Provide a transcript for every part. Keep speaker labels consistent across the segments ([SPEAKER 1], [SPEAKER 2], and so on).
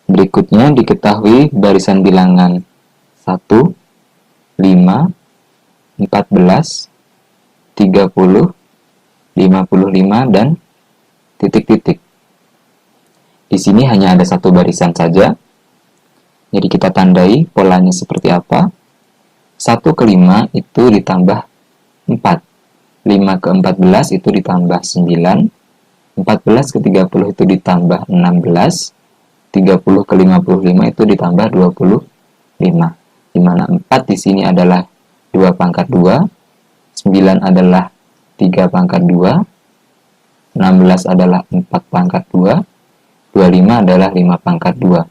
[SPEAKER 1] Berikutnya diketahui barisan bilangan 1, 5, 14, 30, 55, dan titik-titik. Di sini hanya ada satu barisan saja. Jadi kita tandai polanya seperti apa. 1 ke 5 itu ditambah 4. 5 ke 14 itu ditambah 9. 14 ke 30 itu ditambah 16. 30 ke 55 itu ditambah 25. Di mana 4 di sini adalah 2 pangkat 2. 9 adalah 3 pangkat 2. 16 adalah 4 pangkat 2. 25 adalah 5 pangkat 2.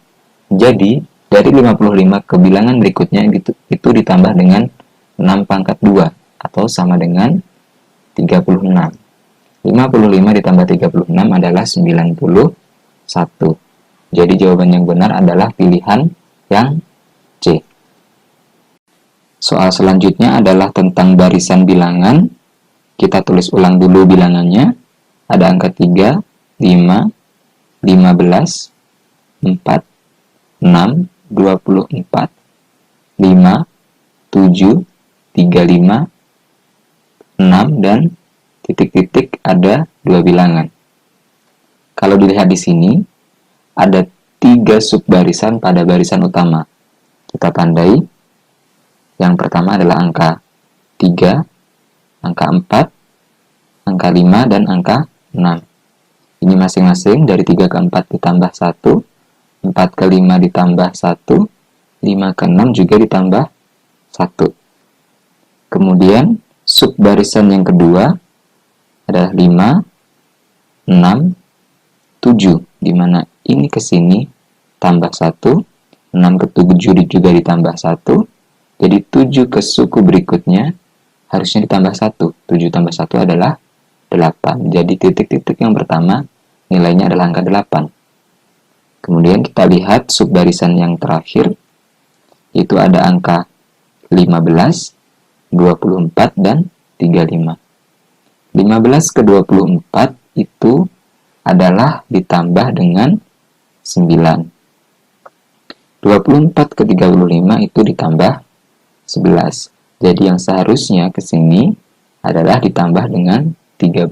[SPEAKER 1] Jadi, dari 55 ke bilangan berikutnya itu ditambah dengan 6 pangkat 2 atau sama dengan 36. 55 ditambah 36 adalah 91. Jadi jawaban yang benar adalah pilihan yang C. Soal selanjutnya adalah tentang barisan bilangan. Kita tulis ulang dulu bilangannya. Ada angka 3, 5, 15, 4, 6, 24, 5, 7, 35, 6, dan titik-titik ada 2 bilangan. Kalau dilihat di sini, ada 3 subbarisan pada barisan utama. Kita tandai. Yang pertama adalah angka 3, angka 4, angka 5, dan angka 6. Ini masing-masing dari 3 ke 4 ditambah 1, 4 ke 5 ditambah 1, 5 ke 6 juga ditambah 1. Kemudian subbarisan yang kedua adalah 5, 6, 7, di mana ini ke sini tambah 1, 6 ke 7 juga ditambah 1, jadi 7 ke suku berikutnya harusnya ditambah 1. 7 tambah 1 adalah 8. Jadi titik-titik yang pertama nilainya adalah angka 8. Kemudian kita lihat subbarisan yang terakhir, itu ada angka 15, 24, dan 35. 15 ke 24 itu adalah ditambah dengan 9. 24 ke 35 itu ditambah 11. Jadi yang seharusnya ke sini adalah ditambah dengan 13.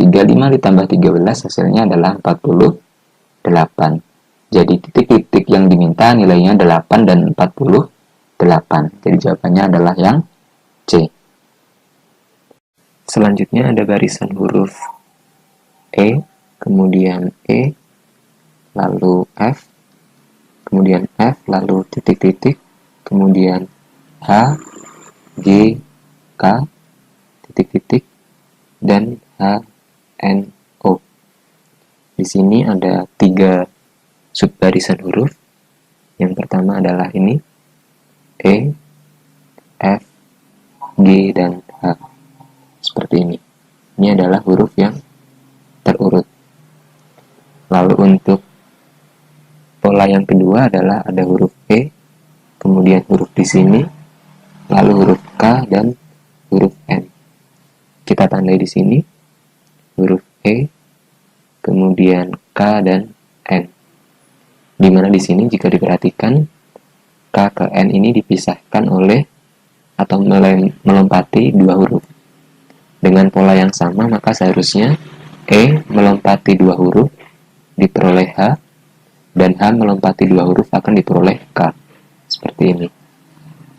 [SPEAKER 1] 35 ditambah 13 hasilnya adalah 48. Jadi titik-titik yang diminta nilainya 8 dan 48. Jadi jawabannya adalah yang C. Selanjutnya ada barisan huruf E, kemudian E, lalu F, kemudian F, lalu titik-titik, kemudian H, G, K, titik-titik, dan H, N, O. Di sini ada 3 subbarisan huruf. Yang pertama adalah ini, E, F, G, dan H. Seperti ini. Ini adalah huruf yang terurut. Lalu untuk pola yang kedua adalah ada huruf E, kemudian huruf di sini, lalu huruf K dan huruf N. Kita tandai di sini huruf E, kemudian K dan N. Dimana di sini jika diperhatikan K ke N ini dipisahkan oleh atau melompati 2 huruf. Dengan pola yang sama maka seharusnya E melompati 2 huruf diperoleh H, dan H melompati 2 huruf akan diperoleh K. Seperti ini.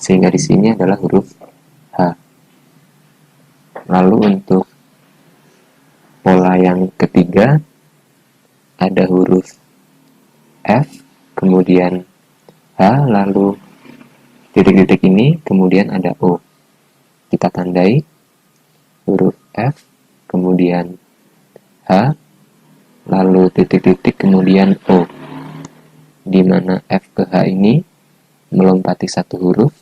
[SPEAKER 1] Sehingga di sini adalah huruf H. Lalu untuk pola yang ketiga ada huruf F, kemudian H, lalu titik-titik ini, kemudian ada O. Kita tandai huruf F, kemudian H, lalu titik-titik, kemudian O. Di mana F ke H ini melompati 1 huruf,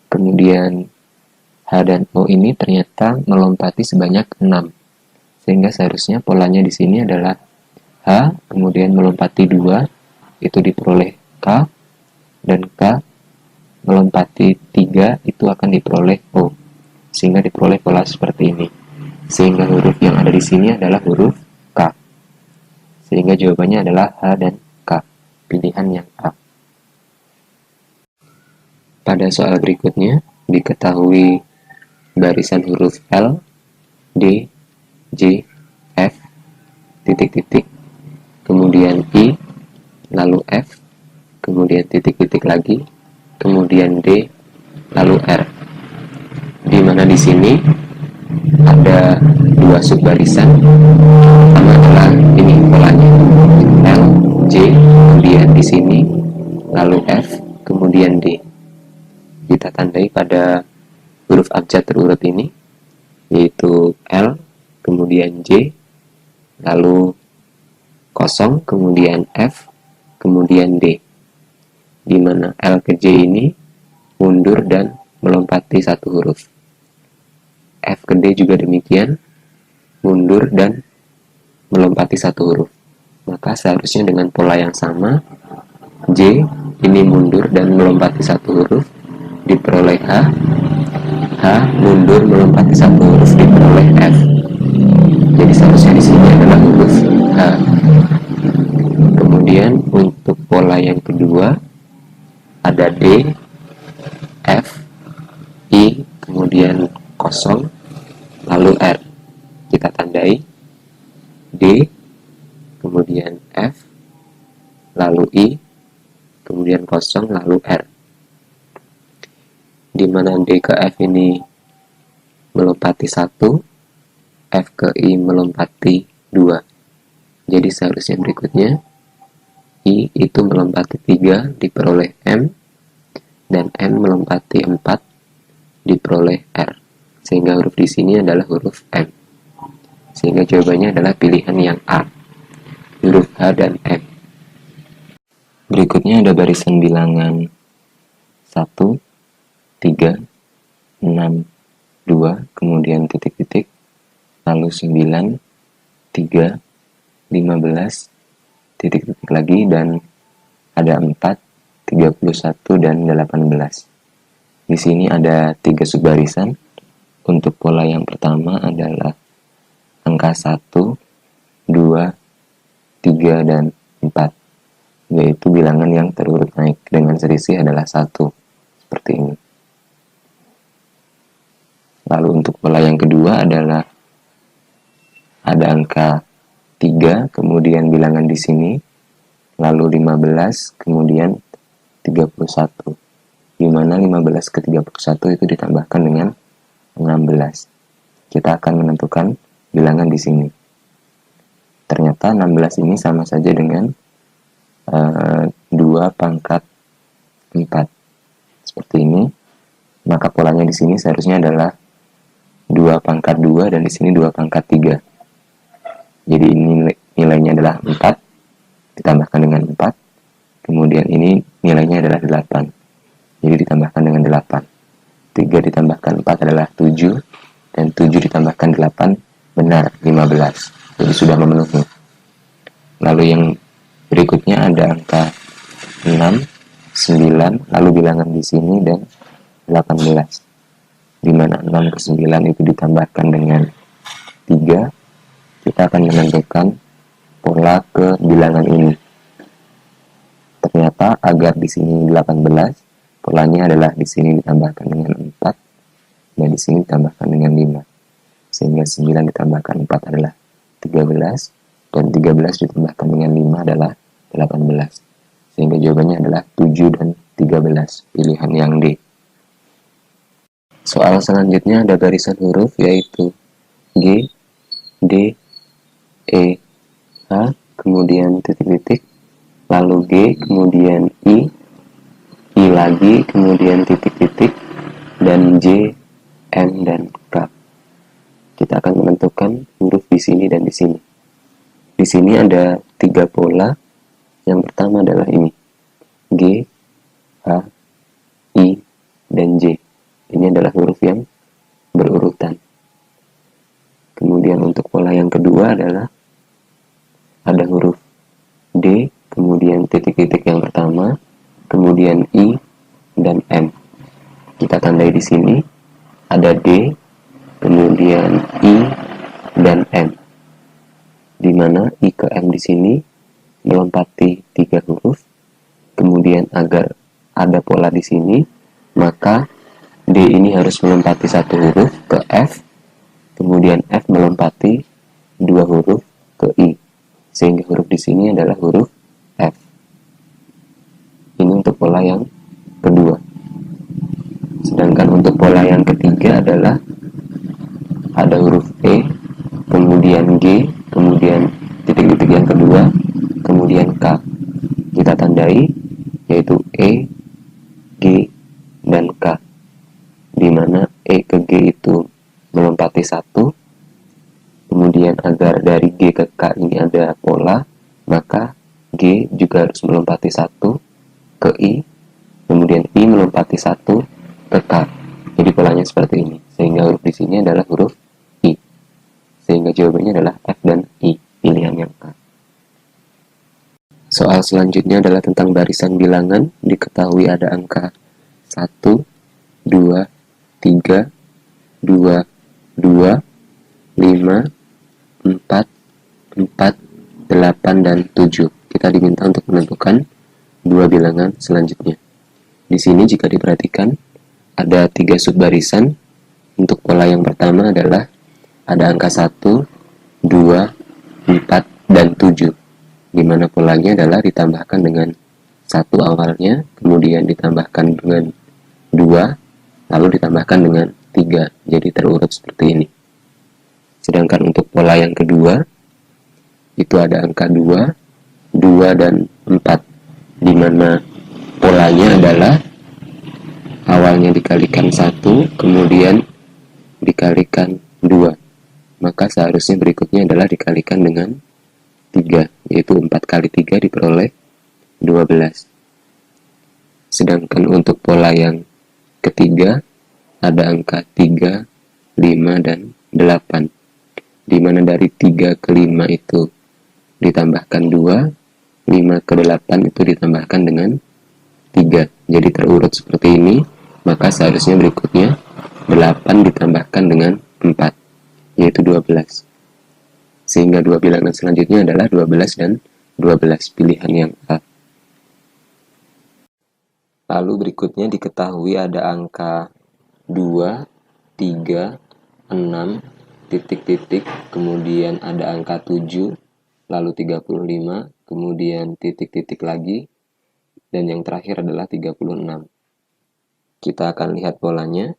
[SPEAKER 1] kemudian H dan O ini ternyata melompati sebanyak 6. Sehingga seharusnya polanya di sini adalah H, kemudian melompati 2, itu diperoleh K, dan K melompati 3, itu akan diperoleh O. Sehingga diperoleh pola seperti ini. Sehingga huruf yang ada di sini adalah huruf K. Sehingga jawabannya adalah H dan K. pilihan yang A. Pada soal berikutnya, diketahui barisan huruf L, D, J, F, titik-titik, kemudian I, lalu F, kemudian titik-titik lagi, kemudian D, lalu R. Di mana di sini ada dua subbarisan. Pertama adalah ini polanya, L, J, kemudian di sini, lalu F, kemudian D. Kita tandai pada huruf abjad terurut ini, yaitu L, kemudian J, lalu kosong, kemudian F, kemudian D. Di mana L ke J ini mundur dan melompati satu huruf. F ke D juga demikian, mundur dan melompati satu huruf. Maka seharusnya dengan pola yang sama, J ini mundur dan melompati satu huruf, diperoleh H, H mundur melompati satu huruf, diperoleh F. Jadi seharusnya di sini adalah huruf H. Kemudian untuk pola yang kedua ada D, F, I, kemudian kosong, lalu R. Kita tandai D, kemudian F, lalu I, kemudian kosong, lalu R. Di mana D ke F ini melompati 1, F ke I melompati 2. Jadi seharusnya berikutnya I itu melompati 3, diperoleh M, dan M melompati 4, diperoleh R. Sehingga huruf di sini adalah huruf M. Sehingga jawabannya adalah pilihan yang A, huruf H dan M. Berikutnya ada barisan bilangan 1, 3, 6, 2, kemudian titik-titik, lalu 9, 3, 15, titik-titik lagi, dan ada 4, 31, dan 18. Di sini ada 3 subbarisan. Untuk pola yang pertama adalah angka 1, 2, 3, dan 4, yaitu bilangan yang terurut naik dengan selisih adalah 1, seperti ini. Lalu untuk pola yang kedua adalah ada angka 3, kemudian bilangan di sini, lalu 15, kemudian 31. Di mana 15 ke 31 itu ditambahkan dengan 16. Kita akan menentukan bilangan di sini. Ternyata 16 ini sama saja dengan 2 pangkat 4. Seperti ini. Maka polanya di sini seharusnya adalah 2 pangkat 2 dan di sini 2 pangkat 3. Jadi ini nilainya adalah 4 ditambahkan dengan 4. Kemudian ini nilainya adalah 8. Jadi ditambahkan dengan 8. 3 ditambahkan 4 adalah 7, dan 7 ditambahkan 8 benar 15. Jadi sudah memenuhi. Lalu yang berikutnya ada angka 6, 9, lalu bilangan di sini, dan 18. Di mana 6 ke 9 itu ditambahkan dengan 3, kita akan menentukan pola ke bilangan ini. Ternyata agar di sini 18, polanya adalah di sini ditambahkan dengan 4, dan di sini ditambahkan dengan 5. Sehingga 9 ditambahkan 4 adalah 13, dan 13 ditambahkan dengan 5 adalah 18. Sehingga jawabannya adalah 7 dan 13, pilihan yang D. Soal selanjutnya ada barisan huruf yaitu G, D, E, H, kemudian titik-titik, lalu G, kemudian I lagi, kemudian titik-titik, dan J, M, dan K. Kita akan menentukan huruf di sini dan di sini. Di sini ada 3 pola. Yang pertama adalah ini, G, H, I, dan J. Ini adalah huruf yang berurutan. Kemudian untuk pola yang kedua adalah ada huruf D, kemudian titik-titik yang pertama, kemudian I, dan M. Kita tandai di sini ada D, kemudian I, dan M. Di mana I ke M di sini melompati 3 huruf, kemudian agar ada pola di sini, maka D ini harus melompati satu huruf ke F, kemudian F melompati dua huruf ke I, sehingga huruf di sini adalah huruf F. Ini untuk pola yang kedua. Sedangkan untuk pola yang ketiga adalah ada huruf E, kemudian G, kemudian titik-titik yang kedua, kemudian K. Kita tandai yaitu E, G, dan K, di mana E ke G itu melompati satu, kemudian agar dari G ke K ini ada pola, maka G juga harus melompati satu ke I, kemudian I melompati satu ke K. Jadi polanya seperti ini, sehingga huruf di sini adalah huruf I, sehingga jawabannya adalah F dan I, pilihan yang A. Soal selanjutnya adalah tentang barisan bilangan. Diketahui ada angka 1, 2, 3, 2, 2, 5, 4, 4, 8, dan 7. Kita diminta untuk menentukan dua bilangan selanjutnya. Di sini jika diperhatikan, ada 3 subbarisan. Untuk pola yang pertama adalah ada angka 1, 2, 4, dan 7. Di mana polanya adalah ditambahkan dengan 1 awalnya, kemudian ditambahkan dengan 2, lalu ditambahkan dengan 3. Jadi terurut seperti ini. Sedangkan untuk pola yang kedua, itu ada angka 2, 2, dan 4. Di mana polanya adalah awalnya dikalikan 1, kemudian dikalikan 2. Maka seharusnya berikutnya adalah dikalikan dengan 3, yaitu 4 kali 3 diperoleh 12. Sedangkan untuk pola yang ketiga, ada angka 3, 5, dan 8. Di mana dari 3 ke 5 itu ditambahkan 2, 5 ke 8 itu ditambahkan dengan 3. Jadi terurut seperti ini, maka seharusnya berikutnya 8 ditambahkan dengan 4, yaitu 12. Sehingga dua bilangan selanjutnya adalah 12 dan 12, pilihan yang A. Lalu berikutnya diketahui ada angka 2, 3, 6, titik-titik, kemudian ada angka 7, lalu 35, kemudian titik-titik lagi, dan yang terakhir adalah 36. Kita akan lihat polanya,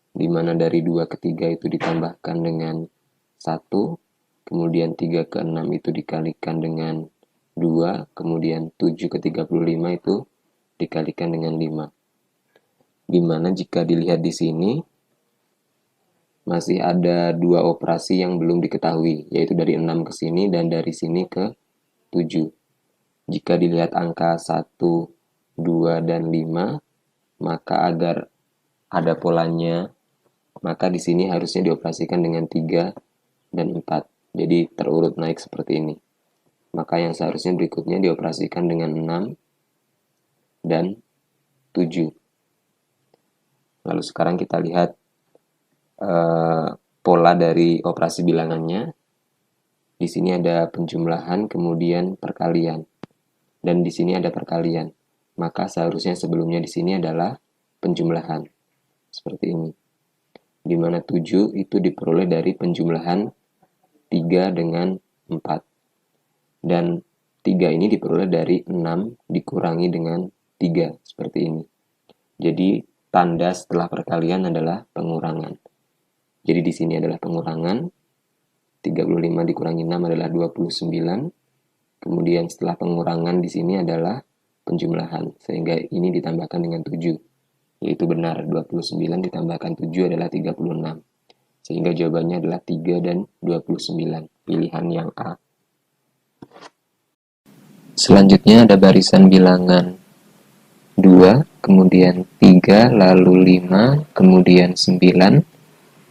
[SPEAKER 1] di mana dari 2 ke 3 itu ditambahkan dengan 1, kemudian 3 ke 6 itu dikalikan dengan 2, kemudian 7 ke 35 itu dikalikan dengan 5. Dimana jika dilihat di sini, masih ada 2 operasi yang belum diketahui, yaitu dari 6 ke sini dan dari sini ke 7. Jika dilihat angka 1, 2, dan 5, maka agar ada polanya, maka di sini harusnya dioperasikan dengan 3 dan 4. Jadi terurut naik seperti ini. Maka yang seharusnya berikutnya dioperasikan dengan 6 dan 7. Lalu sekarang kita lihat pola dari operasi bilangannya. Di sini ada penjumlahan, kemudian perkalian. Dan di sini ada perkalian. Maka seharusnya sebelumnya di sini adalah penjumlahan. Seperti ini. Di mana 7 itu diperoleh dari penjumlahan 3 dengan 4. Dan 3 ini diperoleh dari 6 dikurangi dengan 3, seperti ini. Jadi tanda setelah perkalian adalah pengurangan. Jadi di sini adalah pengurangan, 35 dikurangi 6 adalah 29. Kemudian setelah pengurangan di sini adalah penjumlahan, sehingga ini ditambahkan dengan 7. Yaitu benar, 29 ditambahkan 7 adalah 36. Sehingga jawabannya adalah 3 dan 29, pilihan yang A. Selanjutnya ada barisan bilangan 2, kemudian 3, lalu 5, kemudian 9,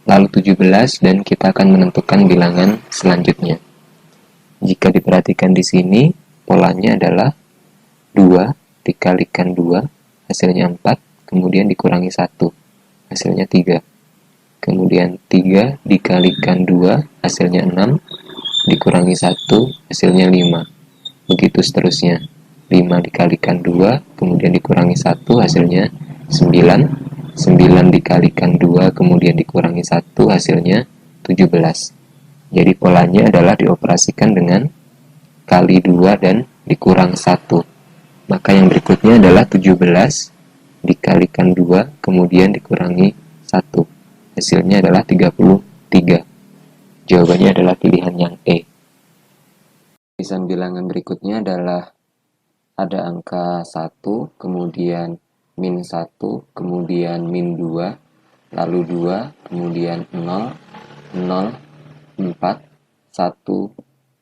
[SPEAKER 1] lalu 17, dan kita akan menentukan bilangan selanjutnya. Jika diperhatikan di sini, polanya adalah 2 dikalikan 2, hasilnya 4, kemudian dikurangi 1, hasilnya 3. Kemudian 3 dikalikan 2, hasilnya 6, dikurangi 1, hasilnya 5. Begitu seterusnya. 5 dikalikan 2, kemudian dikurangi 1, hasilnya 9. 9 dikalikan 2, kemudian dikurangi 1, hasilnya 17. Jadi polanya adalah dioperasikan dengan kali 2 dan dikurang 1. Maka yang berikutnya adalah 17 dikalikan 2, kemudian dikurangi 1. Hasilnya adalah 33. Jawabannya adalah pilihan yang E. Barisan bilangan berikutnya adalah ada angka 1, kemudian min 1, kemudian min 2, lalu 2, kemudian 0, 0, 4, 1,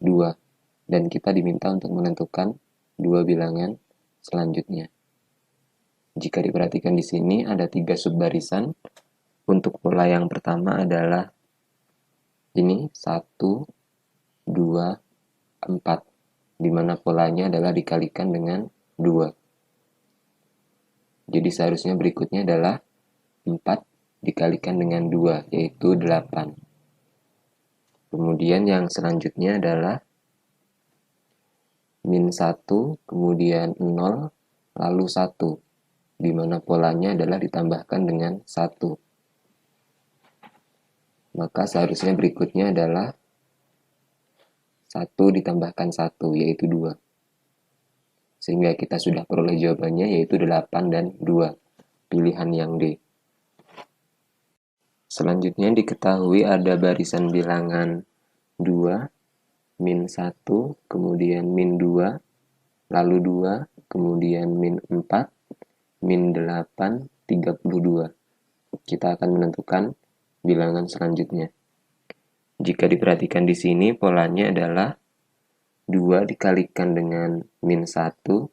[SPEAKER 1] 2. Dan kita diminta untuk menentukan dua bilangan selanjutnya. Jika diperhatikan di sini ada 3 subbarisan. Untuk pola yang pertama adalah ini 1, 2, 4, di mana polanya adalah dikalikan dengan 2. Jadi seharusnya berikutnya adalah 4 dikalikan dengan 2, yaitu 8. Kemudian yang selanjutnya adalah min 1, kemudian 0, lalu 1, di mana polanya adalah ditambahkan dengan 1. Maka seharusnya berikutnya adalah 1 ditambahkan 1, yaitu 2. Sehingga kita sudah peroleh jawabannya, yaitu 8 dan 2. Pilihan yang D. Selanjutnya diketahui ada barisan bilangan 2, min 1, kemudian min 2, lalu 2, kemudian min 4, min 8, 32. Kita akan menentukan bilangan selanjutnya. Jika diperhatikan di sini, polanya adalah 2 dikalikan dengan min 1,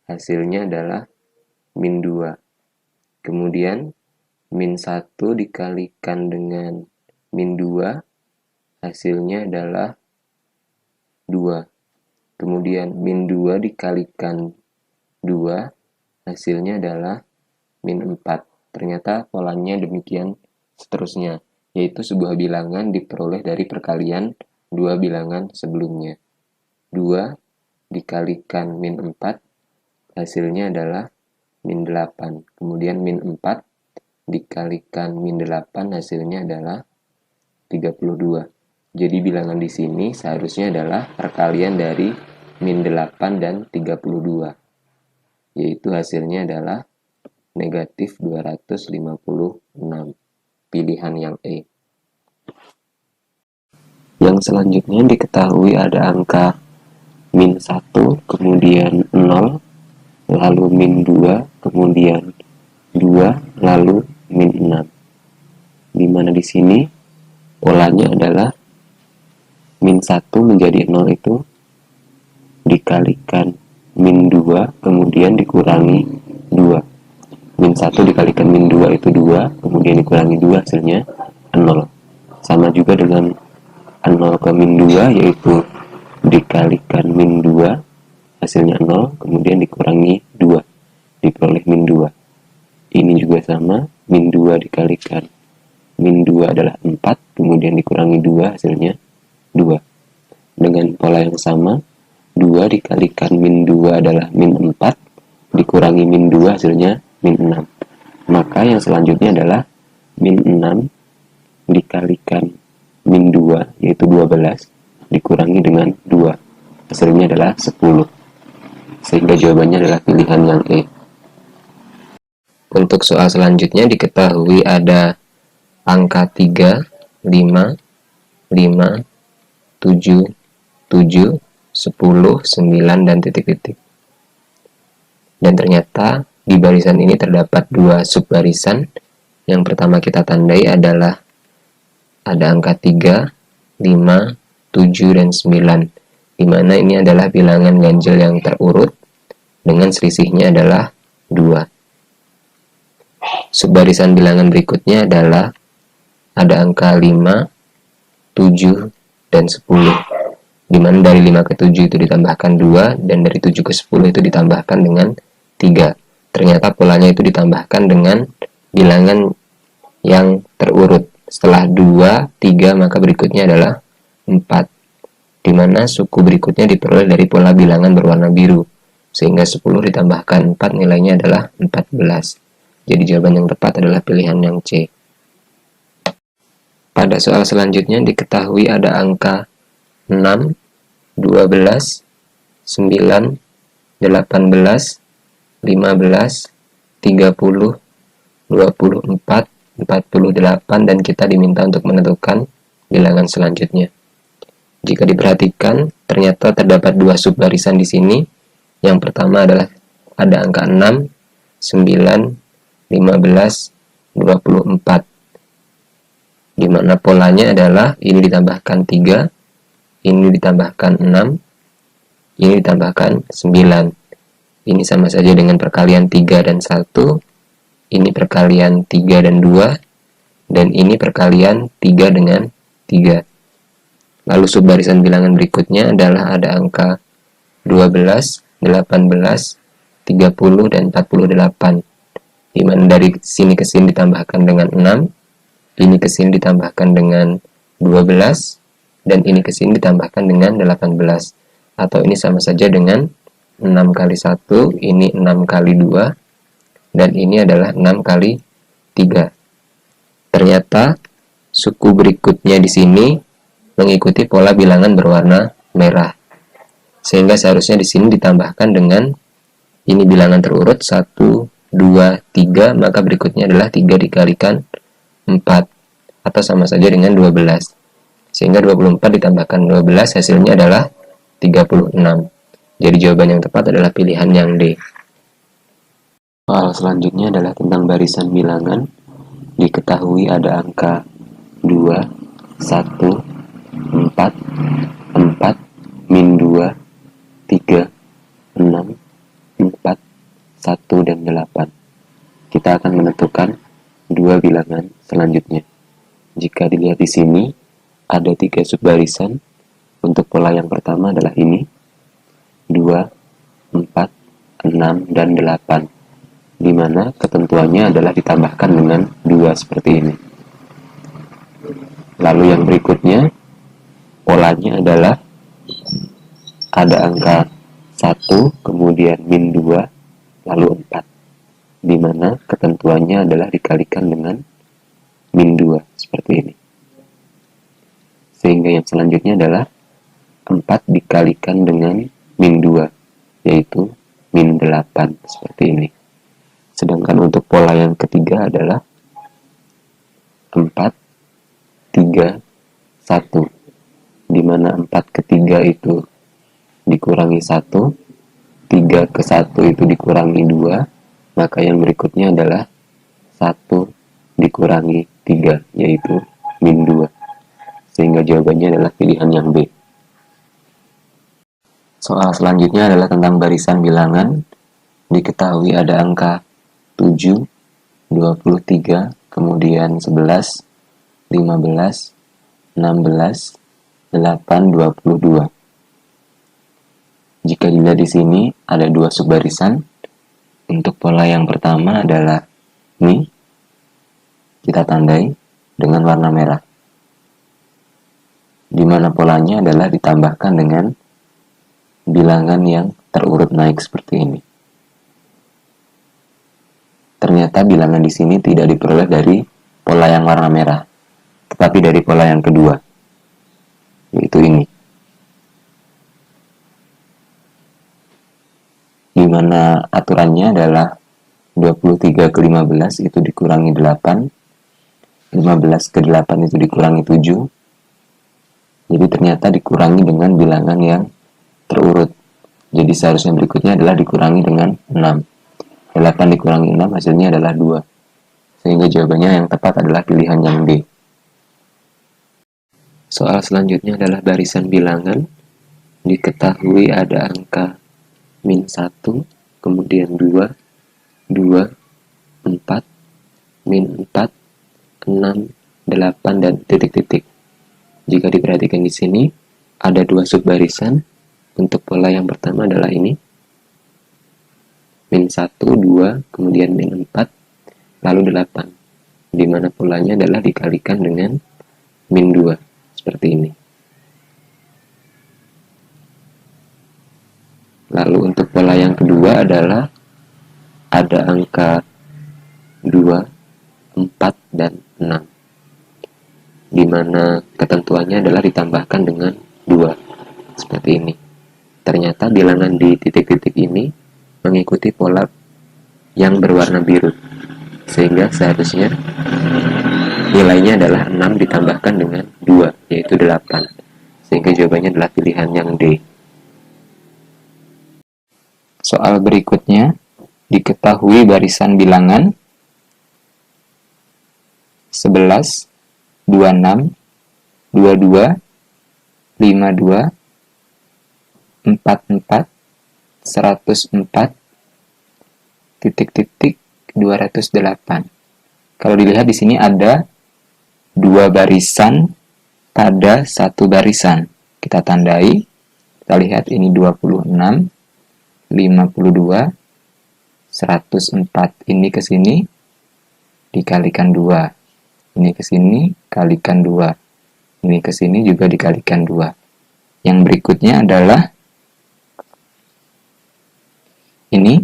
[SPEAKER 1] hasilnya adalah min 2. Kemudian, min 1 dikalikan dengan min 2, hasilnya adalah 2. Kemudian, min 2 dikalikan 2, hasilnya adalah min 4. Ternyata polanya demikian seterusnya, yaitu sebuah bilangan diperoleh dari perkalian dua bilangan sebelumnya. 2 dikalikan min 4, hasilnya adalah min 8. Kemudian min 4 dikalikan min 8, hasilnya adalah 32. Jadi bilangan di sini seharusnya adalah perkalian dari min 8 dan 32. Yaitu hasilnya adalah negatif 256. Pilihan yang E. Yang selanjutnya diketahui ada angka min 1, kemudian 0, lalu min 2, kemudian 2, lalu min 6. Dimana di sini polanya adalah min 1 menjadi 0 itu dikalikan min 2, kemudian dikurangi 2. Min 1 dikalikan min 2 itu 2, kemudian dikurangi 2, hasilnya 0. Sama juga dengan 0 ke min 2, yaitu dikalikan min 2, hasilnya 0, kemudian dikurangi 2, diperoleh min 2. Ini juga sama, min 2 dikalikan min 2 adalah 4, kemudian dikurangi 2, hasilnya 2. Dengan pola yang sama, 2 dikalikan min 2 adalah min 4, dikurangi min 2, hasilnya min 6. Maka yang selanjutnya adalah min 6 dikalikan min 2, yaitu 12, dikurangi dengan 2. Hasilnya adalah 10. Sehingga jawabannya adalah pilihan yang E. Untuk soal selanjutnya diketahui ada angka 3, 5, 5, 7, 7, 10, 9, dan titik-titik. Dan ternyata di barisan ini terdapat dua subbarisan. Yang pertama kita tandai adalah ada angka 3, 5, 7, dan 9. Di mana ini adalah bilangan ganjil yang terurut dengan selisihnya adalah 2. Subbarisan bilangan berikutnya adalah ada angka 5, 7, dan 10. Di mana dari 5 ke 7 itu ditambahkan 2, dan dari 7 ke 10 itu ditambahkan dengan 3. Ternyata polanya itu ditambahkan dengan bilangan yang terurut. Setelah 2, 3, maka berikutnya adalah 4. Di mana suku berikutnya diperoleh dari pola bilangan berwarna biru. Sehingga 10 ditambahkan 4 nilainya adalah 14. Jadi jawaban yang tepat adalah pilihan yang C. Pada soal selanjutnya diketahui ada angka 6, 12, 9, 18, 15, 30, 24, 48, dan kita diminta untuk menentukan bilangan selanjutnya. Jika diperhatikan, ternyata terdapat dua subbarisan di sini. Yang pertama adalah ada angka 6, 9, 15, 24. Di mana polanya adalah ini ditambahkan 3, ini ditambahkan 6, ini ditambahkan 9. Ini sama saja dengan perkalian 3 dan 1, ini perkalian 3 dan 2, dan ini perkalian 3 dengan 3. Lalu subbarisan bilangan berikutnya adalah ada angka 12, 18, 30, dan 48. Di mana dari sini ke sini ditambahkan dengan 6, ini ke sini ditambahkan dengan 12, dan ini ke sini ditambahkan dengan 18. Atau ini sama saja dengan 6 kali 1, ini 6 kali 2, dan ini adalah 6 kali 3. Ternyata suku berikutnya di sini mengikuti pola bilangan berwarna merah. Sehingga seharusnya di sini ditambahkan dengan ini bilangan terurut 1, 2, 3, maka berikutnya adalah 3 dikalikan 4, atau sama saja dengan 12. Sehingga 24 ditambahkan 12 hasilnya adalah 36. Jadi jawaban yang tepat adalah pilihan yang D. Soal selanjutnya adalah tentang barisan bilangan. Diketahui ada angka 2, 1, 4, 4, min 2, 3, 6, 4, 1, dan 8. Kita akan menentukan dua bilangan selanjutnya. Jika dilihat di sini, ada 3 subbarisan. Untuk pola yang pertama adalah ini, 2, 4, 6, dan 8. Di mana ketentuannya adalah ditambahkan dengan 2 seperti ini. Lalu yang berikutnya, polanya adalah ada angka 1, kemudian min 2, lalu 4. Di mana ketentuannya adalah dikalikan dengan min 2, seperti ini. Sehingga yang selanjutnya adalah 4 dikalikan dengan min 2, yaitu min 8, seperti ini. Sedangkan untuk pola yang ketiga adalah 4, 3, 1. Di mana 4 ke 3 itu dikurangi 1, 3 ke 1 itu dikurangi 2, maka yang berikutnya adalah 1 dikurangi 3, yaitu min 2. Sehingga jawabannya adalah pilihan yang B. Soal selanjutnya adalah tentang barisan bilangan. Diketahui ada angka 7, 23, kemudian 11, 15, 16, 8, 22. Jika dilihat di sini ada dua subbarisan. Untuk pola yang pertama adalah ini, kita tandai dengan warna merah, di mana polanya adalah ditambahkan dengan bilangan yang terurut naik seperti ini. Ternyata bilangan di sini tidak diperoleh dari pola yang warna merah, tetapi dari pola yang kedua, yaitu ini. Di mana aturannya adalah 23 ke 15 itu dikurangi 8, 15 ke 8 itu dikurangi 7. Jadi ternyata dikurangi dengan bilangan yang terurut. Jadi seharusnya berikutnya adalah dikurangi dengan 6. 8 dikurangi 6 hasilnya adalah 2. Sehingga jawabannya yang tepat adalah pilihan yang D. Soal selanjutnya adalah barisan bilangan. Diketahui ada angka min 1, kemudian 2, 2, 4, min 4, 6, 8, dan titik-titik. Jika diperhatikan di sini, ada dua subbarisan. Untuk pola yang pertama adalah ini, min 1, 2, kemudian min 4, lalu 8. Di mana polanya adalah dikalikan dengan min 2, seperti ini. Lalu untuk pola yang kedua adalah ada angka 2, 4, dan 6, di mana ketentuannya adalah ditambahkan dengan 2, seperti ini. Ternyata bilangan di titik-titik ini mengikuti pola yang berwarna biru, sehingga seharusnya nilainya adalah 6 ditambahkan dengan 2, yaitu 8. Sehingga jawabannya adalah pilihan yang D. Soal berikutnya, diketahui barisan bilangan 11, 26, 22, 52, 44, 104, titik-titik 208. Kalau dilihat di sini ada 2 barisan pada 1 barisan. Kita tandai. Kita lihat ini 26, 52, 104. Ini ke sini dikalikan 2. Ini ke sini kalikan 2. Ini ke sini juga dikalikan 2. Yang berikutnya adalah ini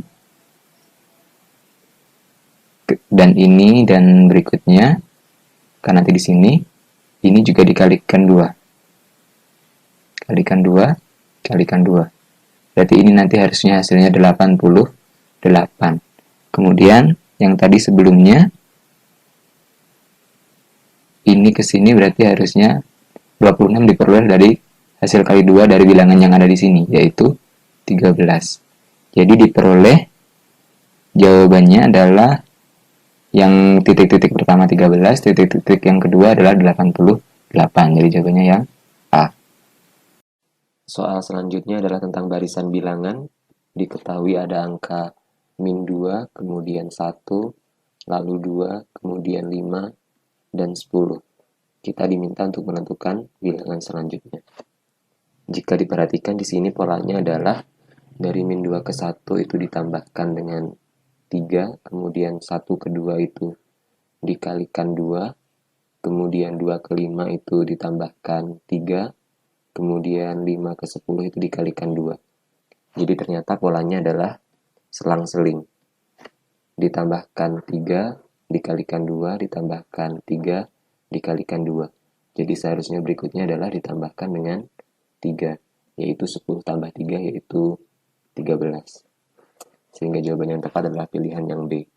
[SPEAKER 1] dan ini, dan berikutnya kan nanti di sini ini juga dikalikan 2. Kalikan 2, kalikan 2. Berarti ini nanti harusnya hasilnya 88. Kemudian yang tadi sebelumnya ini ke sini berarti harusnya 26 diperoleh dari hasil kali 2 dari bilangan yang ada di sini, yaitu 13. Jadi diperoleh jawabannya adalah yang titik-titik pertama 13, titik-titik yang kedua adalah 88. Jadi jawabannya yang A. Soal selanjutnya adalah tentang barisan bilangan. Diketahui ada angka min 2, kemudian 1, lalu 2, kemudian 5, dan 10. Kita diminta untuk menentukan bilangan selanjutnya. Jika diperhatikan di sini polanya adalah dari min 2 ke 1 itu ditambahkan dengan 3, kemudian 1 ke 2 itu dikalikan 2, kemudian 2 ke 5 itu ditambahkan 3, kemudian 5 ke 10 itu dikalikan 2. Jadi ternyata polanya adalah selang-seling. Ditambahkan 3, dikalikan 2, ditambahkan 3, dikalikan 2. Jadi seharusnya berikutnya adalah ditambahkan dengan 3, yaitu 10 tambah 3, yaitu 13. Sehingga jawaban yang tepat adalah pilihan yang B.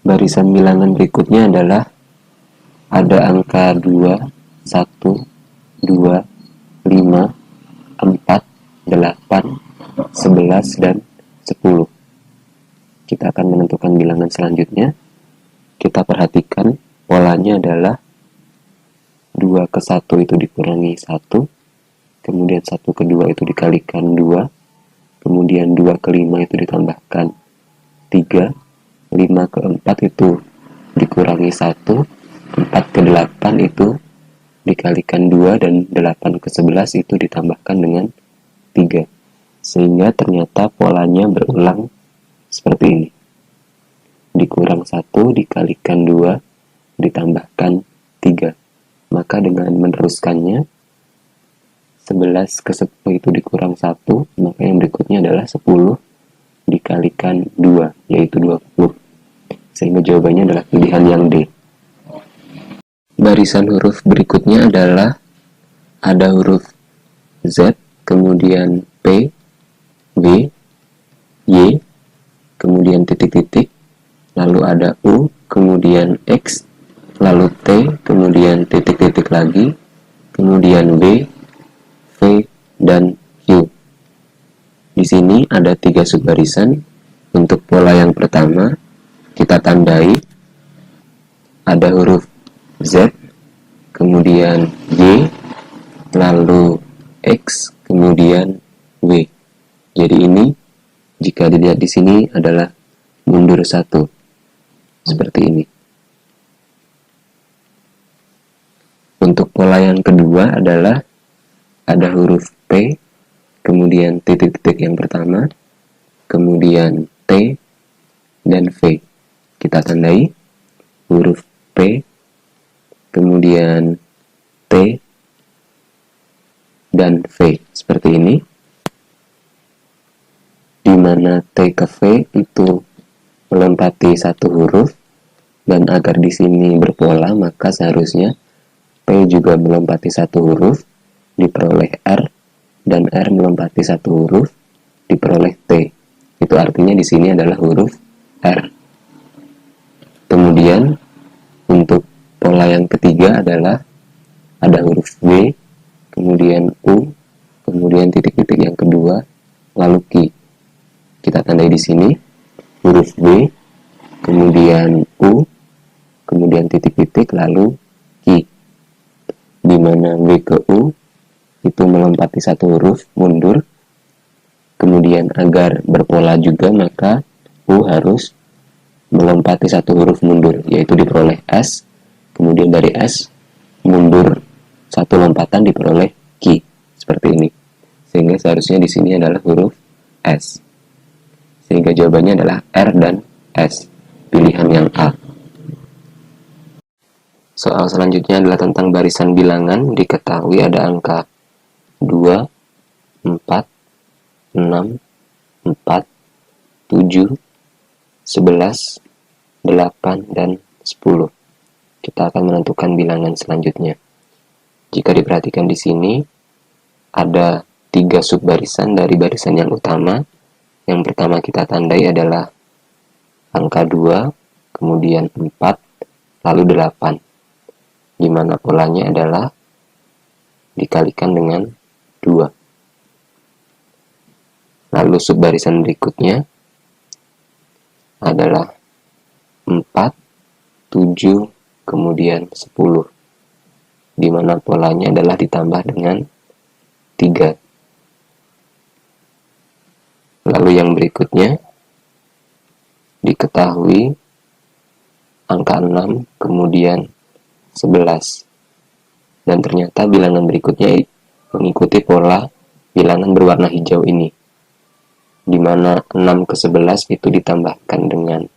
[SPEAKER 1] Barisan bilangan berikutnya adalah ada angka 2, 1, 2, 5, 4, 8, 11, dan 10. Kita akan menentukan bilangan selanjutnya. Kita perhatikan polanya adalah 2 ke 1 itu dikurangi 1, kemudian 1 ke 2 itu dikalikan 2, kemudian 2 ke 5 itu ditambahkan 3, 5 ke 4 itu dikurangi 1, 4 ke 8 itu dikalikan 2, dan 8 ke 11 itu ditambahkan dengan 3. Sehingga ternyata polanya berulang seperti ini. Dikurang 1, dikalikan 2, ditambahkan 3. Maka dengan meneruskannya 11 ke 10 itu dikurang 1, maka yang berikutnya adalah 10 dikalikan 2, yaitu 20. Sehingga jawabannya adalah pilihan yang D. Barisan huruf berikutnya adalah ada huruf Z, kemudian P, W, Y, kemudian titik-titik, lalu ada U, kemudian X, lalu T, kemudian titik-titik lagi, kemudian W, V, dan Q. Di sini ada 3 subbarisan. Untuk pola yang pertama, kita tandai ada huruf Z, kemudian Y, lalu X, kemudian W. Jadi ini jika dilihat di sini adalah mundur 1, seperti ini. Untuk pola yang kedua adalah ada huruf P, kemudian titik-titik yang pertama, kemudian T, dan V. Kita tandai huruf P, kemudian T, dan V, seperti ini. mana T ke V itu melompati satu huruf, dan agar di sini berpola maka seharusnya P juga melompati satu huruf diperoleh R, dan R melompati satu huruf diperoleh T. Itu artinya di sini adalah huruf R. Kemudian untuk pola yang ketiga adalah ada huruf W, kemudian U, kemudian titik-titik yang kedua, lalu Q. Kita tandai di sini huruf W, kemudian U, kemudian titik-titik, lalu Q. Di mana W ke U itu melompati satu huruf mundur. Kemudian agar berpola juga maka U harus melompati satu huruf mundur, yaitu diperoleh S. Kemudian dari S mundur satu lompatan diperoleh Q, seperti ini. Sehingga seharusnya di sini adalah huruf S. Sehingga jawabannya adalah R dan S, pilihan yang A. Soal selanjutnya adalah tentang barisan bilangan. Diketahui ada angka 2, 4, 6, 4, 7, 11, 8, dan 10. Kita akan menentukan bilangan selanjutnya. Jika diperhatikan di sini, ada 3 subbarisan dari barisan yang utama. Yang pertama kita tandai adalah angka 2, kemudian 4, lalu 8. Di mana polanya adalah dikalikan dengan 2. Lalu subbarisan berikutnya adalah 4, 7, kemudian 10. Di mana polanya adalah ditambah dengan 3. Lalu yang berikutnya diketahui angka 6, kemudian 11. Dan ternyata bilangan berikutnya mengikuti pola bilangan berwarna hijau ini, di mana 6 ke 11 itu ditambahkan dengan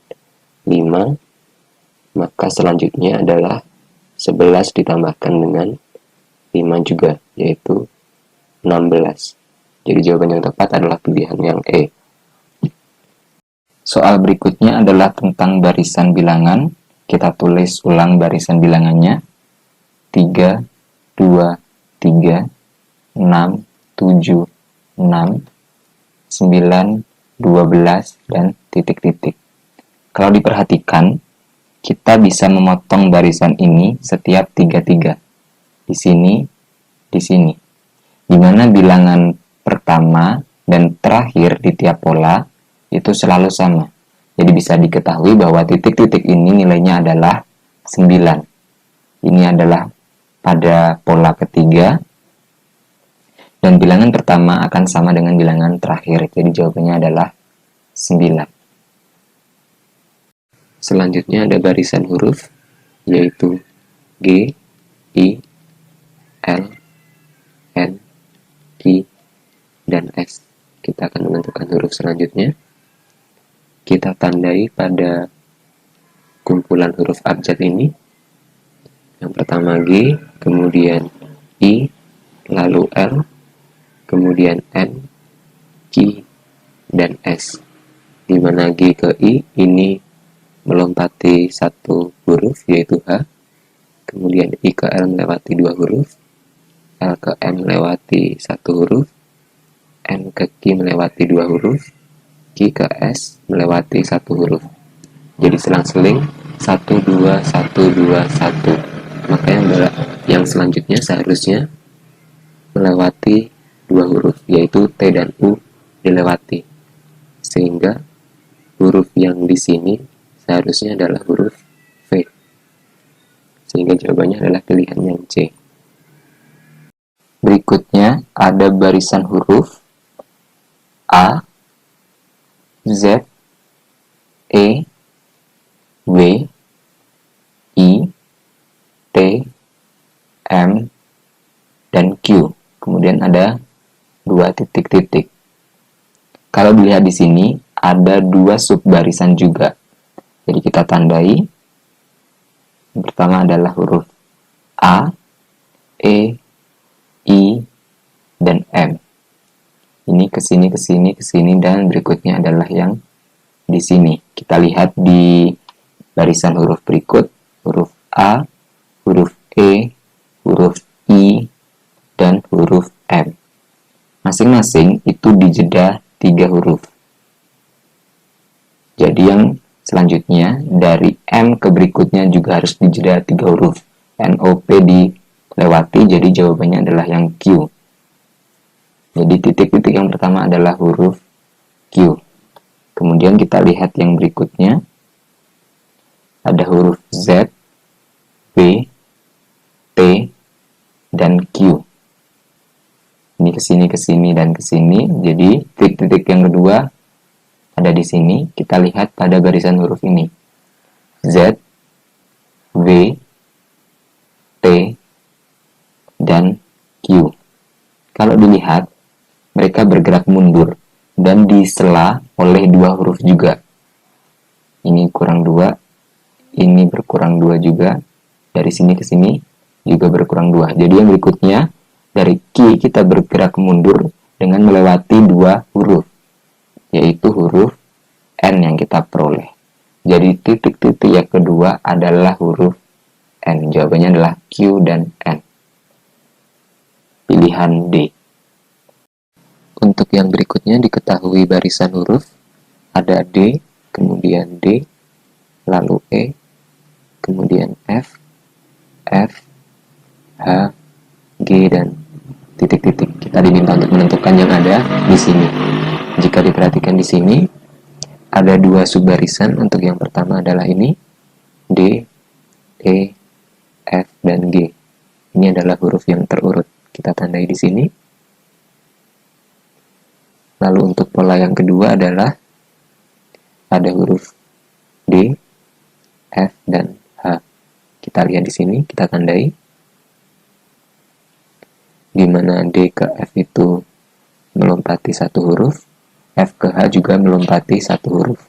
[SPEAKER 1] 5, maka selanjutnya adalah 11 ditambahkan dengan 5 juga, yaitu 16. Jadi jawaban yang tepat adalah pilihan yang E. Soal berikutnya adalah tentang barisan bilangan. Kita tulis ulang barisan bilangannya. 3, 2, 3, 6, 7, 6, 9, 12, dan titik-titik. Kalau diperhatikan, kita bisa memotong barisan ini setiap 3-3. Di sini, di sini. Di mana bilangan pertama dan terakhir di tiap pola itu selalu sama. Jadi bisa diketahui bahwa titik-titik ini nilainya adalah 9. Ini adalah pada pola ketiga. Dan bilangan pertama akan sama dengan bilangan terakhir. Jadi jawabannya adalah 9. Selanjutnya ada barisan huruf, yaitu G, I, L, N, Q, dan S. Kita akan menentukan huruf selanjutnya. Kita tandai pada kumpulan huruf abjad ini. Yang pertama G, kemudian I, lalu L, kemudian N, Q, dan S. Di mana G ke I ini melompati satu huruf, yaitu H. Kemudian I ke L melewati 2 huruf, L ke M melewati 1 huruf, N ke Q melewati 2 huruf, Q ke S melewati 1 huruf. Jadi selang-seling 1, 2, 1, 2, 1. Maka yang selanjutnya seharusnya melewati 2 huruf, yaitu T dan U dilewati. Sehingga huruf yang di sini seharusnya adalah huruf V. Sehingga jawabannya adalah pilihan yang C. Berikutnya ada barisan huruf A, Z, E, W, I, T, M, dan Q. Kemudian ada 2 titik-titik. Kalau dilihat di sini, ada 2 subbarisan juga. Jadi kita tandai. Yang pertama adalah huruf A, E, I, dan M. Ini sini, ke sini, ke sini, ke sini, dan berikutnya adalah yang di sini. Kita lihat di barisan huruf berikut, huruf A, huruf E, huruf I, dan huruf M. Masing-masing itu dijeda 3 huruf. Jadi yang selanjutnya dari M ke berikutnya juga harus dijeda 3 huruf. NOP dilewati, jadi jawabannya adalah yang Q. Jadi titik-titik yang pertama adalah huruf Q. Kemudian kita lihat yang berikutnya. Ada huruf Z, B, T, dan Q. Ini ke sini, dan ke sini. Jadi titik-titik yang kedua ada di sini. Kita lihat pada barisan huruf ini. Z, V, T, dan Q. Kalau dilihat, mereka bergerak mundur dan disela oleh 2 huruf juga. Ini kurang 2, ini berkurang 2 juga. Dari sini ke sini juga berkurang 2. Jadi yang berikutnya, dari Q kita bergerak mundur dengan melewati 2 huruf, yaitu huruf N yang kita peroleh. Jadi titik-titik yang kedua adalah huruf N. Jawabannya adalah Q dan N. Pilihan D. Untuk yang berikutnya diketahui barisan huruf, ada D, kemudian D, lalu E, kemudian F, F, H, G, dan titik-titik. Kita diminta untuk menentukan yang ada di sini. Jika diperhatikan di sini, ada 2 subbarisan. Untuk yang pertama adalah ini, D, E, F, dan G. Ini adalah huruf yang terurut. Kita tandai di sini. Lalu untuk pola yang kedua adalah ada huruf D, F, dan H. Kita lihat di sini, kita tandai. Di mana D ke F itu melompati 1 huruf, F ke H juga melompati 1 huruf.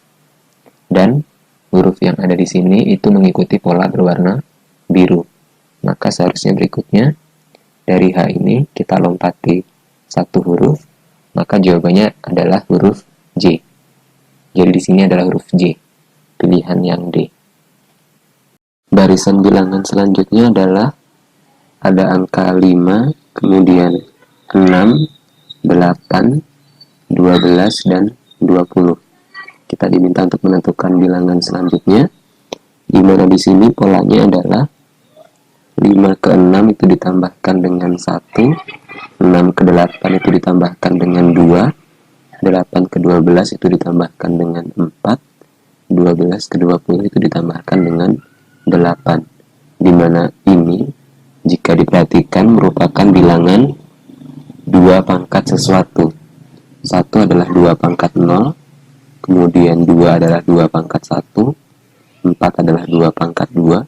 [SPEAKER 1] Dan huruf yang ada di sini itu mengikuti pola berwarna biru. Maka seharusnya berikutnya, dari H ini kita lompati 1 huruf, maka jawabannya adalah huruf J. Jadi di sini adalah huruf J, pilihan yang D. Barisan bilangan selanjutnya adalah ada angka 5, kemudian 6, 8, 12, dan 20. Kita diminta untuk menentukan bilangan selanjutnya, di mana di sini polanya adalah 5 ke 6 itu ditambahkan dengan 1, 6 ke 8 itu ditambahkan dengan 2, 8 ke 12 itu ditambahkan dengan 4, 12 ke 20 itu ditambahkan dengan 8. Di mana ini, jika diperhatikan, merupakan bilangan 2 pangkat sesuatu. 1 adalah 2 pangkat 0, kemudian 2 adalah 2 pangkat 1, 4 adalah 2 pangkat 2,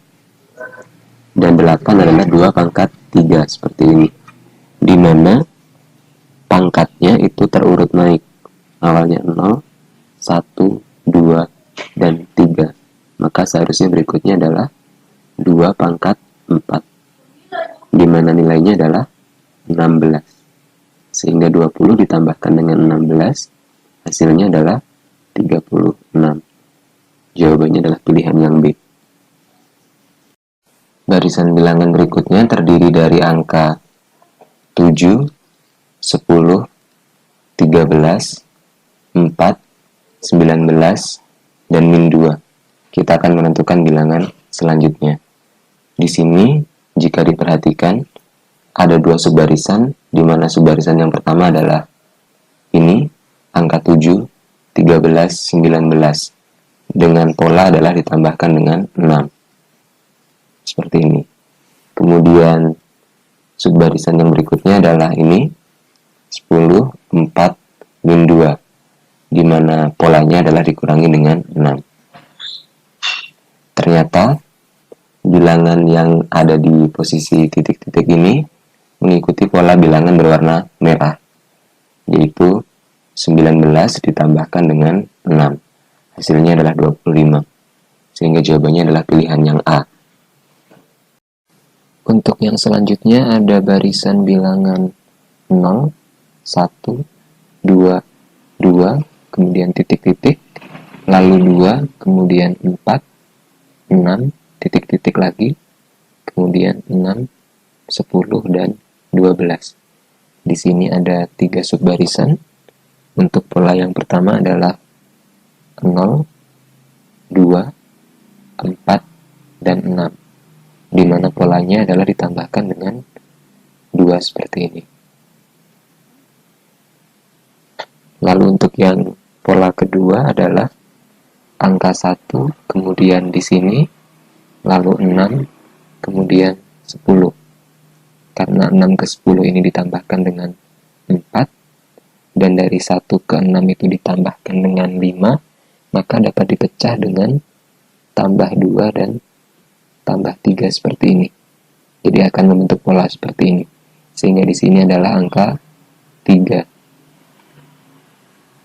[SPEAKER 1] dan 8 adalah 2 pangkat 3, seperti ini. Di mana pangkatnya itu terurut naik. Awalnya 0, 1, 2, dan 3. Maka seharusnya berikutnya adalah 2 pangkat 4. Di mana nilainya adalah 16. Sehingga 20 ditambahkan dengan 16, hasilnya adalah 36. Jawabannya adalah pilihan yang B. Barisan bilangan berikutnya terdiri dari angka 7, 10, 13, 4, 19, dan min 2. Kita akan menentukan bilangan selanjutnya. Di sini, jika diperhatikan, ada 2 subbarisan, di mana subbarisan yang pertama adalah ini, angka 7, 13, 19. Dengan pola adalah ditambahkan dengan 6. Seperti ini. Kemudian, subbarisan yang berikutnya adalah ini, 10, 4, min 2. Di mana polanya adalah dikurangi dengan 6. Ternyata, bilangan yang ada di posisi titik-titik ini mengikuti pola bilangan berwarna merah, yaitu 19 ditambahkan dengan 6. Hasilnya adalah 25. Sehingga jawabannya adalah pilihan yang A. Untuk yang selanjutnya ada barisan bilangan 0, 1, 2, 2, kemudian titik-titik, lalu 2, kemudian 4, 6, titik-titik lagi, kemudian 6, 10, dan 12. Di sini ada 3 subbarisan. Untuk pola yang pertama adalah 0, 2, 4, dan 6, di mana polanya adalah ditambahkan dengan 2 seperti ini. Lalu untuk yang pola kedua adalah angka 1, kemudian di sini, lalu 6, kemudian 10. Karena 6 ke 10 ini ditambahkan dengan 4, dan dari 1 ke 6 itu ditambahkan dengan 5, maka dapat dipecah dengan tambah 2 dan tambah 3 seperti ini. Jadi akan membentuk pola seperti ini. Sehingga di sini adalah angka 3.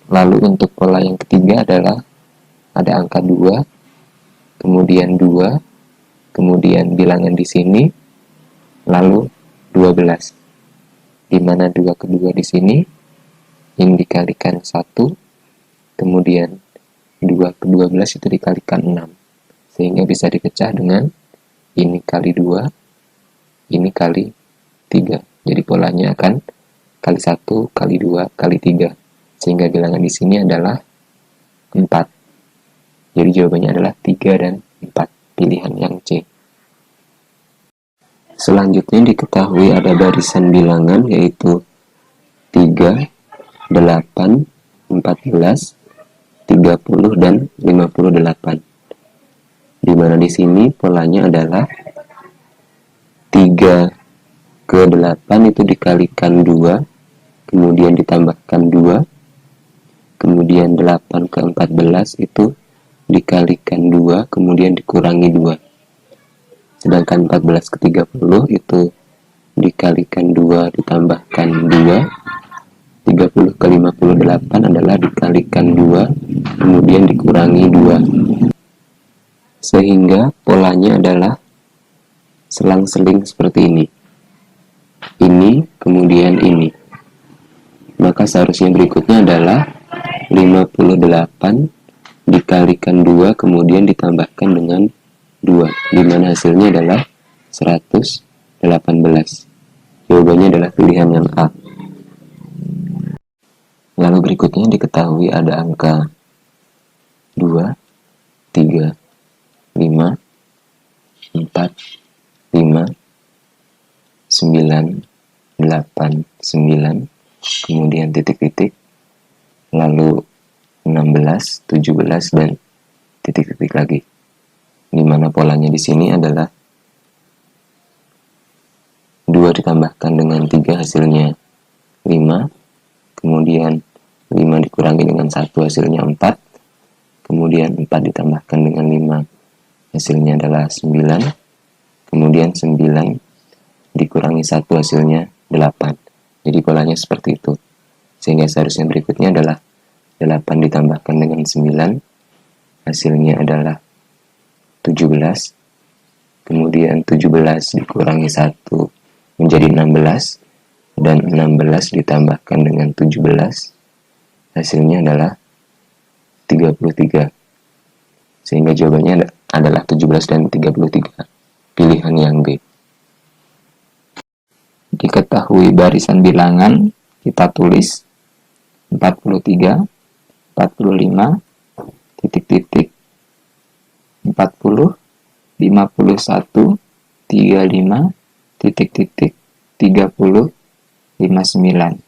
[SPEAKER 1] Lalu untuk pola yang ketiga adalah ada angka 2, kemudian 2, kemudian bilangan di sini, lalu 12. Di mana 2 ke 2 di sini, ini dikalikan 1, kemudian 2 ke 12 itu dikalikan 6. Sehingga bisa dipecah dengan ini kali 2, ini kali 3. Jadi polanya akan kali 1, kali 2, kali 3. Sehingga bilangan di sini adalah 4. Jadi jawabannya adalah 3 dan 4, pilihan yang C. Selanjutnya diketahui ada barisan bilangan yaitu 3, 8, 14, 30, dan 58. Di mana di sini polanya adalah 3 ke 8 itu dikalikan 2, kemudian ditambahkan 2, kemudian 8 ke 14 itu dikalikan 2, kemudian dikurangi 2. Sedangkan 14 ke 30 itu dikalikan 2, ditambahkan 2. 30 ke 58 adalah dikalikan 2, kemudian dikurangi 2. Sehingga polanya adalah selang-seling seperti ini. Ini, kemudian ini. Maka seharusnya berikutnya adalah 58 dikalikan 2, kemudian ditambahkan dengan 2, di mana hasilnya adalah 118. Jawabannya adalah pilihan yang A. Lalu berikutnya diketahui ada angka 2, 3, 5, 4, 5, 9, 8, 9, kemudian titik-titik, lalu 16, 17, dan titik-titik lagi. Di mana polanya di sini adalah 2 ditambahkan dengan 3 hasilnya 5, kemudian 5 dikurangi dengan 1 hasilnya 4, kemudian 4 ditambahkan dengan 5 hasilnya adalah 9, kemudian 9 dikurangi 1 hasilnya 8. Jadi polanya seperti itu. Sehingga seharusnya berikutnya adalah 8 ditambahkan dengan 9, hasilnya adalah 17, kemudian 17 dikurangi 1 menjadi 16, dan 16 ditambahkan dengan 17, hasilnya adalah 33. Sehingga jawabannya adalah 17 dan 33, pilihan yang B. Diketahui barisan bilangan, kita tulis 43, 45, titik-titik, 40, 51, 35, titik-titik, 30, 59.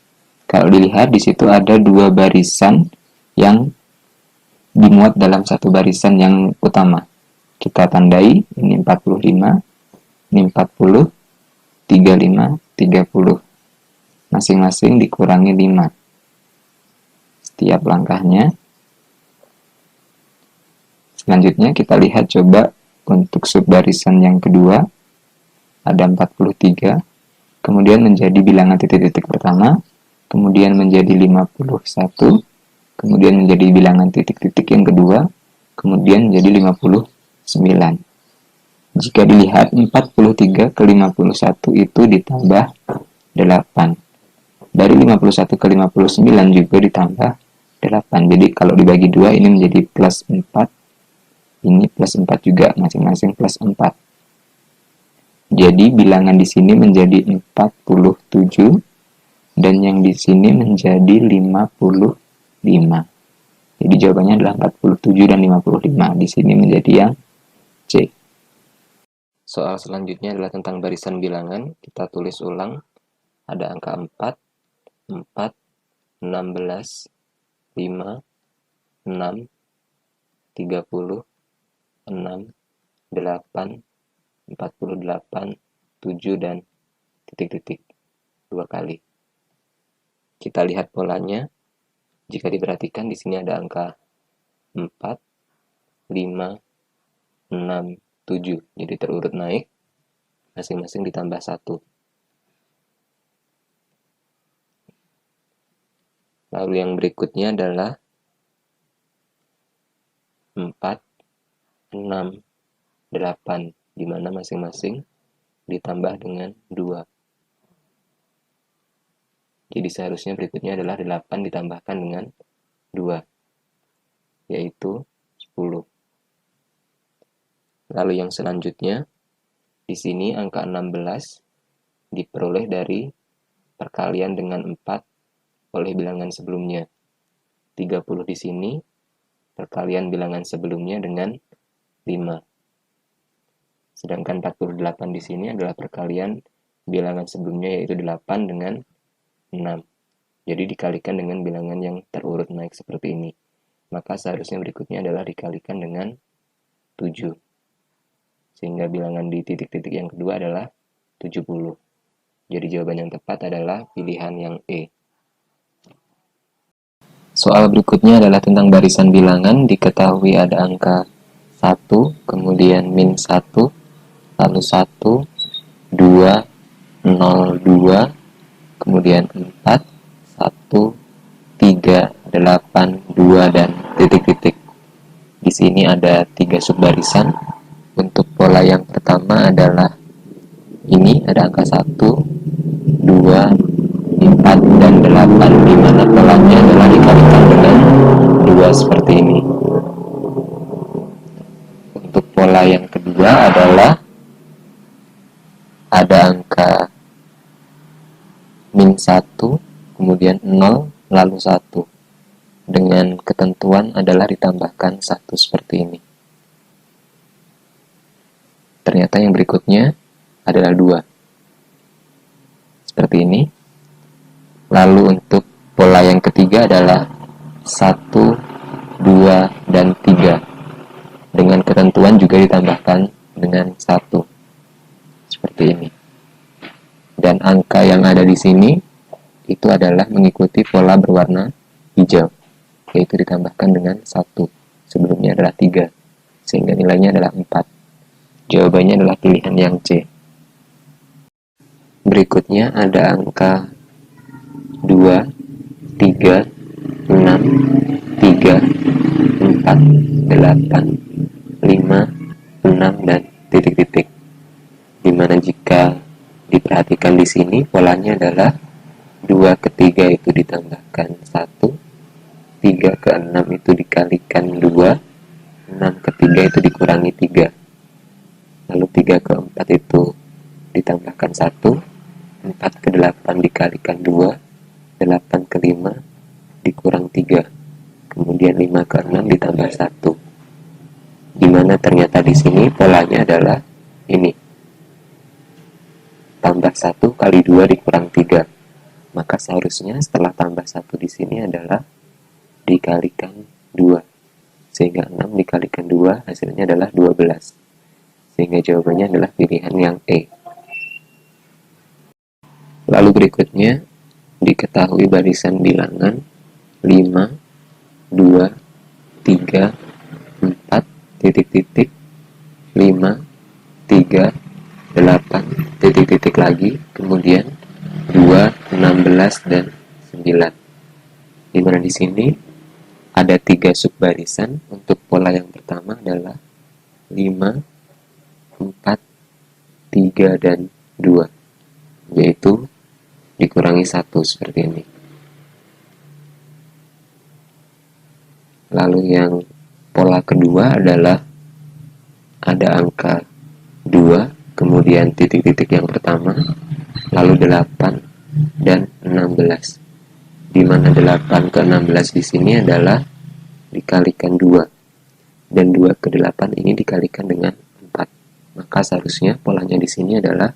[SPEAKER 1] Kalau dilihat di situ ada 2 barisan yang dimuat dalam satu barisan yang utama. Kita tandai, ini 45, ini 40, 35, 30. Masing-masing dikurangi 5. Setiap langkahnya. Selanjutnya kita lihat coba untuk subbarisan yang kedua. Ada 43, kemudian menjadi bilangan titik-titik pertama, kemudian menjadi 51, kemudian menjadi bilangan titik-titik yang kedua, kemudian menjadi 59. Jika dilihat 43 ke 51 itu ditambah 8. Dari 51 ke 59 juga ditambah 8. Jadi kalau dibagi 2 ini menjadi plus 4. Ini plus 4 juga, masing-masing plus 4. Jadi bilangan di sini menjadi 47 dan yang di sini menjadi 55. Jadi jawabannya adalah 47 dan 55. Di sini menjadi yang C. Soal selanjutnya adalah tentang barisan bilangan. Kita tulis ulang. Ada angka 4, 4, 16, 5, 6, 30, 6, 8, 48, 7, dan titik-titik 2 kali. Kita lihat polanya. Jika diperhatikan di sini ada angka 4, 5, 6, 7. Jadi terurut naik, masing-masing ditambah 1. Lalu yang berikutnya adalah 4, 6, 8, di mana masing-masing ditambah dengan 2. Jadi seharusnya berikutnya adalah 8 ditambahkan dengan 2, yaitu 10. Lalu yang selanjutnya, di sini angka 16 diperoleh dari perkalian dengan 4 oleh bilangan sebelumnya. 30 di sini perkalian bilangan sebelumnya dengan 5. Sedangkan 48 di sini adalah perkalian bilangan sebelumnya, yaitu 8 dengan 6. Jadi dikalikan dengan bilangan yang terurut naik seperti ini. Maka seharusnya berikutnya adalah dikalikan dengan 7. Sehingga bilangan di titik-titik yang kedua adalah 70. Jadi jawaban yang tepat adalah pilihan yang E. Soal berikutnya adalah tentang barisan bilangan. Diketahui ada angka 1, kemudian min 1, lalu 1, 2, 0, 2, kemudian 4, 1, 3, 8, 2, dan titik-titik. Di sini ada 3 subbarisan. Untuk pola yang pertama adalah ini, ada angka 1, 2, 4, dan 8, di mana polanya adalah dikalikan dengan 2 seperti ini. Untuk pola yang kedua adalah ada angka min 1, kemudian 0, lalu 1. Dengan ketentuan adalah ditambahkan 1 seperti ini. Ternyata yang berikutnya adalah 2. Seperti ini. Lalu untuk pola yang ketiga adalah 1, 2, dan 3. Dengan ketentuan juga ditambahkan dengan 1. Seperti ini. Dan angka yang ada di sini itu adalah mengikuti pola berwarna hijau, yaitu ditambahkan dengan 1. Sebelumnya adalah 3, sehingga nilainya adalah 4. Jawabannya adalah pilihan yang C. Berikutnya ada angka 2, 3, 6, 3, 4, 8, 5, 6, dan titik-titik. Dimana jika diperhatikan di sini polanya adalah 2 ke 3 itu ditambahkan 1, 3 ke 6 itu dikalikan 2, 6 ke 3 itu dikurangi 3, lalu 3 ke 4 itu ditambahkan 1, 4 ke 8 dikalikan 2, 8 ke 5 dikurang 3, kemudian 5 ke 6 ditambah 1. Dimana ternyata di sini polanya adalah ini, tambah 1 kali 2 dikurang 3. Maka seharusnya setelah tambah 1 di sini adalah dikalikan 2. Sehingga 6 dikalikan 2 hasilnya adalah 12. Sehingga jawabannya adalah pilihan yang E. Lalu berikutnya diketahui barisan bilangan 5, 2, 3, 4, titik-titik, 5, 3, 8, titik-titik lagi, kemudian 2, 16, dan 9. Dimana di sini ada 3 subbarisan. Untuk pola yang pertama adalah 5, 4, 3, dan 2, yaitu dikurangi 1 seperti ini. Lalu yang pola kedua adalah ada angka 2, kemudian titik-titik yang pertama, lalu 8 dan 16. Di mana 8 ke 16 di sini adalah dikalikan 2, dan 2 ke 8 ini dikalikan dengan 4. Maka seharusnya polanya di sini adalah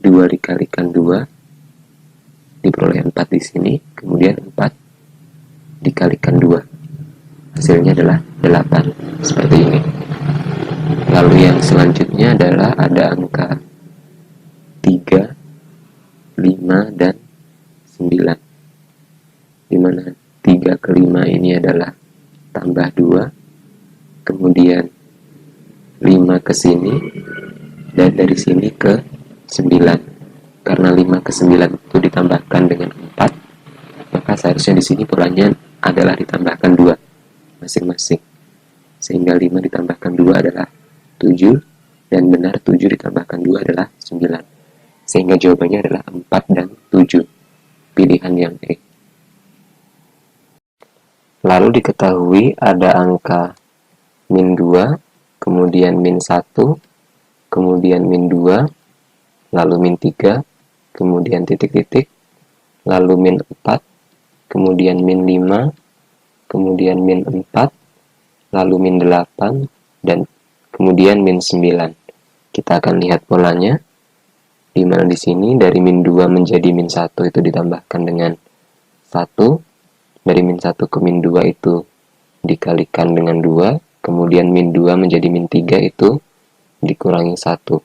[SPEAKER 1] 2 dikalikan 2 diperoleh 4 di sini, kemudian 4 dikalikan 2. Hasilnya adalah 8, seperti ini. Lalu yang selanjutnya adalah ada angka 3, 5, dan 9. Dimana 3 ke 5 ini adalah tambah 2, kemudian 5 ke sini, dan dari sini ke 9. Karena 5 ke 9 itu ditambahkan dengan 4, maka seharusnya di sini polanya adalah ditambahkan 2 masing-masing. Sehingga 5 ditambahkan 2 adalah 7, dan benar 7 ditambahkan 2 adalah 9. Sehingga jawabannya adalah 4 dan 7, pilihan yang E. Lalu diketahui ada angka min 2, kemudian min 1, kemudian min 2, lalu min 3, kemudian titik-titik, lalu min 4, kemudian min 5, kemudian min 4, lalu min 8, dan kemudian min 9. Kita akan lihat polanya, di mana di sini dari min 2 menjadi min 1 itu ditambahkan dengan 1, dari min 1 ke min 2 itu dikalikan dengan 2, kemudian min 2 menjadi min 3 itu dikurangi 1.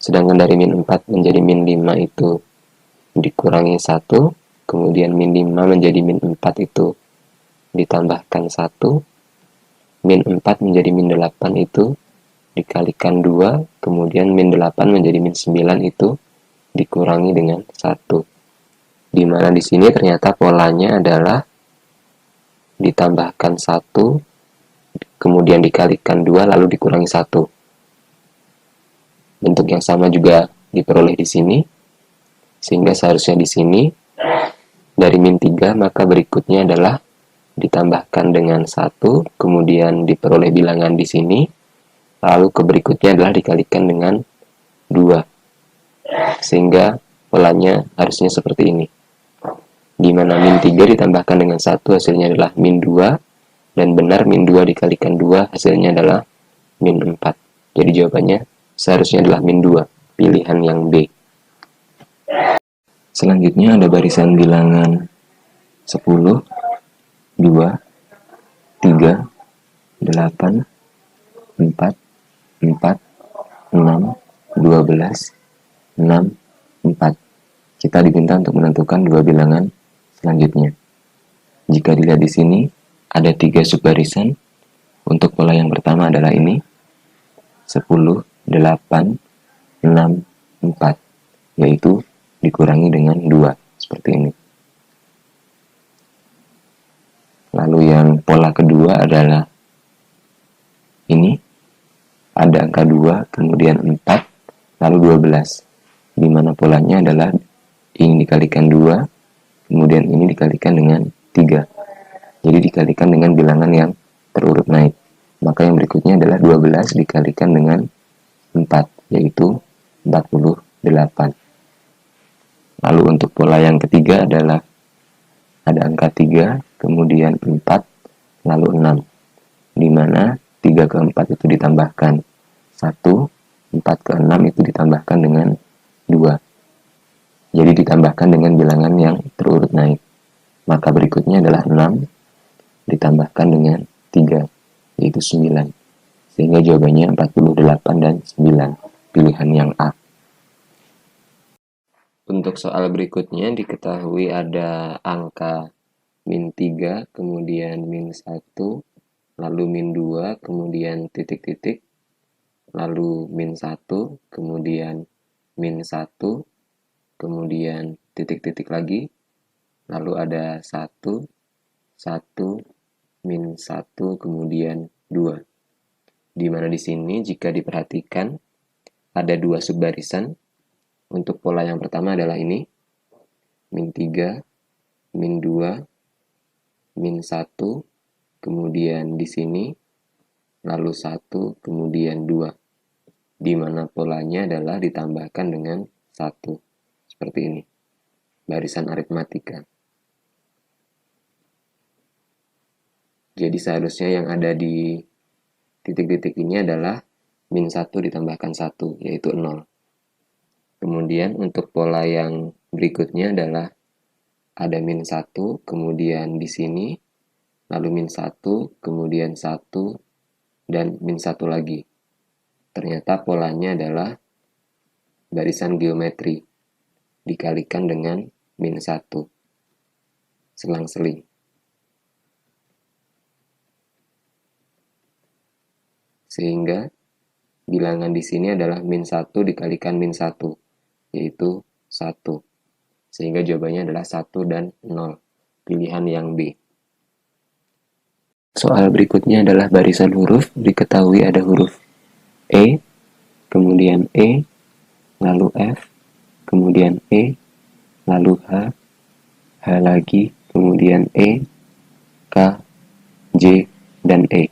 [SPEAKER 1] Sedangkan dari min 4 menjadi min 5 itu dikurangi 1, kemudian min 5 menjadi min 4 itu ditambahkan 1, min 4 menjadi min 8 itu dikalikan 2, kemudian min 8 menjadi min 9 itu dikurangi dengan 1. Di mana di sini ternyata polanya adalah ditambahkan 1, kemudian dikalikan 2, lalu dikurangi 1. Bentuk yang sama juga diperoleh di sini, sehingga seharusnya di sini dari min 3, maka berikutnya adalah ditambahkan dengan 1, kemudian diperoleh bilangan di sini, lalu ke berikutnya adalah dikalikan dengan 2. Sehingga polanya harusnya seperti ini. Di mana min 3 ditambahkan dengan 1 hasilnya adalah min 2, dan benar min 2 dikalikan 2 hasilnya adalah min 4. Jadi jawabannya seharusnya adalah min 2, pilihan yang B. Selanjutnya ada barisan bilangan 10, 2, 3, 8, 4, 4, 6, 12, 6, 4. Kita diminta untuk menentukan dua bilangan selanjutnya. Jika dilihat di sini, ada 3 subbarisan. Untuk pola yang pertama adalah ini, 10, 8, 6, 4, yaitu dikurangi dengan 2, seperti ini. Lalu yang pola kedua adalah ini, ada angka 2, kemudian 4, lalu 12, di mana polanya adalah ini dikalikan 2, kemudian ini dikalikan dengan 3. Jadi dikalikan dengan bilangan yang terurut naik. Maka yang berikutnya adalah 12 dikalikan dengan 4, yaitu 48. Lalu untuk pola yang ketiga adalah ada angka 3, kemudian 4, lalu 6. Di mana 3 ke 4 itu ditambahkan 1, 4 ke 6 itu ditambahkan dengan 2. Jadi ditambahkan dengan bilangan yang terurut naik. Maka berikutnya adalah 6 ditambahkan dengan 3, yaitu 9. Sehingga jawabannya 48 dan 9, pilihan yang A. Untuk soal berikutnya diketahui ada angka min 3, kemudian min 1, lalu min 2, kemudian titik-titik, lalu min 1, kemudian min 1, kemudian titik-titik lagi, lalu ada 1, 1, min 1, kemudian 2. Di mana di sini jika diperhatikan ada 2 subbarisan. Untuk pola yang pertama adalah ini, min 3, min 2, min 1, kemudian di sini, lalu 1, kemudian 2, di mana polanya adalah ditambahkan dengan 1, seperti ini, barisan aritmatika. Jadi seharusnya yang ada di titik-titik ini adalah min 1 ditambahkan 1, yaitu 0. Kemudian untuk pola yang berikutnya adalah ada min 1, kemudian di sini, lalu min 1, kemudian 1, dan min 1 lagi. Ternyata polanya adalah barisan geometri, dikalikan dengan min 1, selang-seling. Sehingga bilangan di sini adalah min 1 dikalikan min 1, yaitu 1. Sehingga jawabannya adalah 1 dan 0, pilihan yang B. Soal berikutnya adalah barisan huruf, diketahui ada huruf E, kemudian E, lalu F, kemudian E, lalu H, H lagi, kemudian E, K, J, dan E.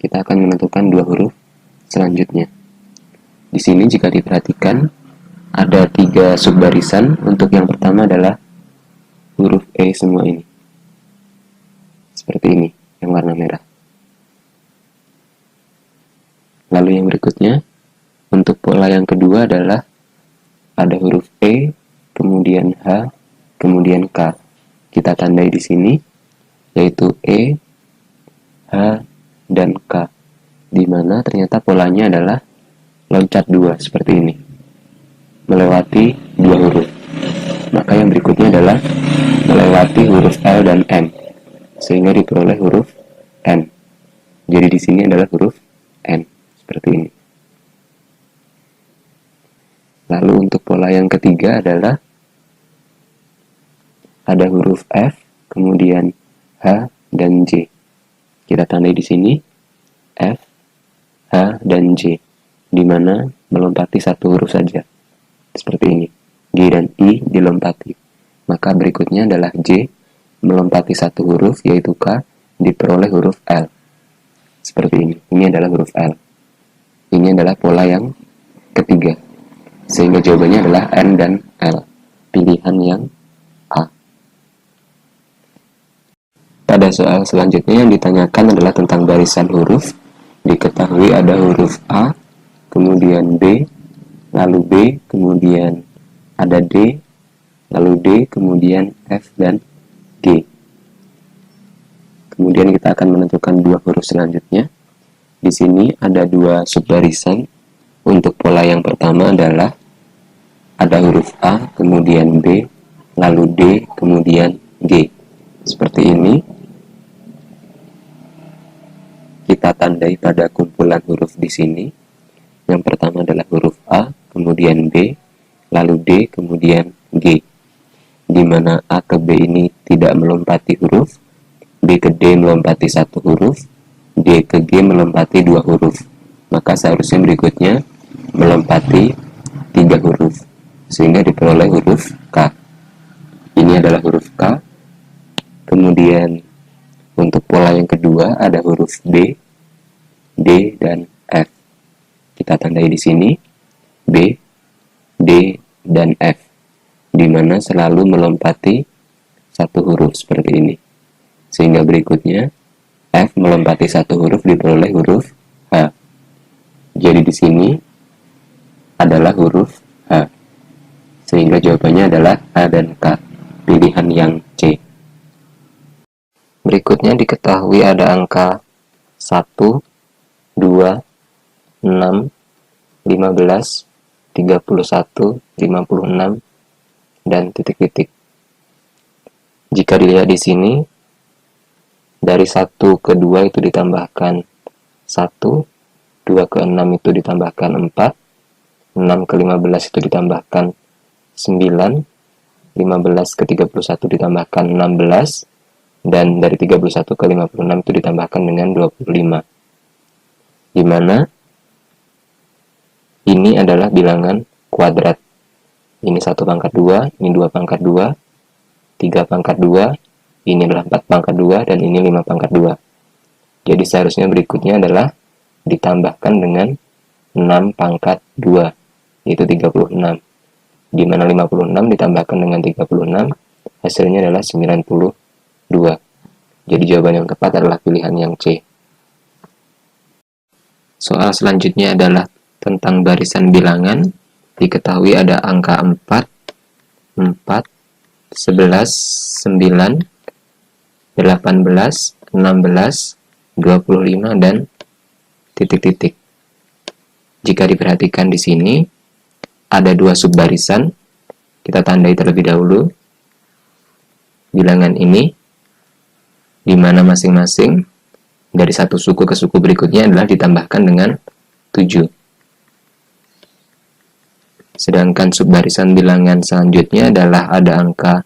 [SPEAKER 1] Kita akan menentukan dua huruf selanjutnya. Di sini jika diperhatikan, ada 3 subbarisan. Untuk yang pertama adalah huruf E semua ini. Seperti ini, yang warna merah. Lalu yang berikutnya, untuk pola yang kedua adalah ada huruf E, kemudian H, kemudian K. Kita tandai di sini, yaitu E, H, dan K. Di mana ternyata polanya adalah loncat 2, seperti ini, melewati 2 huruf. Maka yang berikutnya adalah melewati huruf L dan M, sehingga diperoleh huruf N. Jadi di sini adalah huruf N, seperti ini. Lalu untuk pola yang ketiga adalah ada huruf F, kemudian H, dan J. Kita tandai di sini F, H, dan J, di mana melompati satu huruf saja. Seperti ini, G dan I dilompati. Maka berikutnya adalah J melompati satu huruf, yaitu K, diperoleh huruf L. Seperti ini, ini adalah huruf L. Ini adalah pola yang ketiga, sehingga jawabannya adalah N dan L, pilihan yang A. Pada soal selanjutnya yang ditanyakan adalah tentang barisan huruf. Diketahui ada huruf A, kemudian B, lalu B, kemudian ada D, lalu D, kemudian F, dan G. Kemudian kita akan menentukan dua huruf selanjutnya. Di sini ada 2 subbarisan. Untuk pola yang pertama adalah ada huruf A, kemudian B, lalu D, kemudian G. Seperti ini. Kita tandai pada kumpulan huruf di sini. Yang pertama adalah huruf A, kemudian B, lalu D, kemudian G. Di mana A ke B ini tidak melompati huruf, B ke D melompati satu huruf, D ke G melompati 2 huruf. Maka seharusnya berikutnya melompati 3 huruf, sehingga diperoleh huruf K. Ini adalah huruf K. Kemudian untuk pola yang kedua ada huruf B, D, dan F. Kita tandai di sini B, D, dan F, di mana selalu melompati satu huruf seperti ini. Sehingga berikutnya F melompati satu huruf diperoleh huruf H. Jadi di sini adalah huruf H. Sehingga jawabannya adalah A dan K, pilihan yang C. Berikutnya diketahui ada angka 1, 2, 6, 15, 31, 56, dan titik-titik. Jika dilihat di sini, dari 1 ke 2 itu ditambahkan 1, 2 ke 6 itu ditambahkan 4, 6 ke 15 itu ditambahkan 9, 15 ke 31 ditambahkan 16, dan dari 31 ke 56 itu ditambahkan dengan 25. Di mana ini adalah bilangan kuadrat. Ini 1 pangkat 2, ini 2 pangkat 2, 3 pangkat 2, ini adalah 4 pangkat 2, dan ini 5 pangkat 2. Jadi seharusnya berikutnya adalah ditambahkan dengan 6 pangkat 2, yaitu 36. Di mana 56 ditambahkan dengan 36, hasilnya adalah 92. Jadi jawaban yang tepat adalah pilihan yang C. Soal selanjutnya adalah tentang barisan bilangan. Diketahui ada angka 4, 11, 9, 18, 16, 25, dan titik-titik. Jika diperhatikan di sini, ada 2 subbarisan. Kita tandai terlebih dahulu bilangan ini, di mana masing-masing dari satu suku ke suku berikutnya adalah ditambahkan dengan 7. Sedangkan subbarisan bilangan selanjutnya adalah ada angka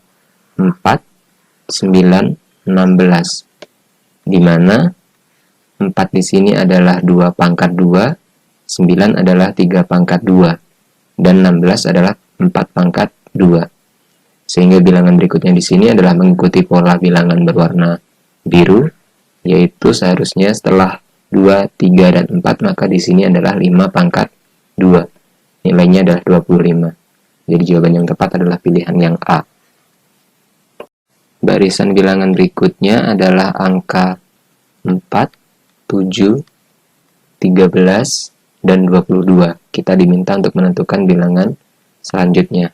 [SPEAKER 1] 4, 9, 16. Di mana 4 di sini adalah 2 pangkat 2, 9 adalah 3 pangkat 2, dan 16 adalah 4 pangkat 2. Sehingga bilangan berikutnya di sini adalah mengikuti pola bilangan berwarna biru, yaitu seharusnya setelah 2, 3, dan 4, maka di sini adalah 5 pangkat 2. Nilainya adalah 25. Jadi jawaban yang tepat adalah pilihan yang A. Barisan bilangan berikutnya adalah angka 4, 7, 13, dan 22. Kita diminta untuk menentukan bilangan selanjutnya.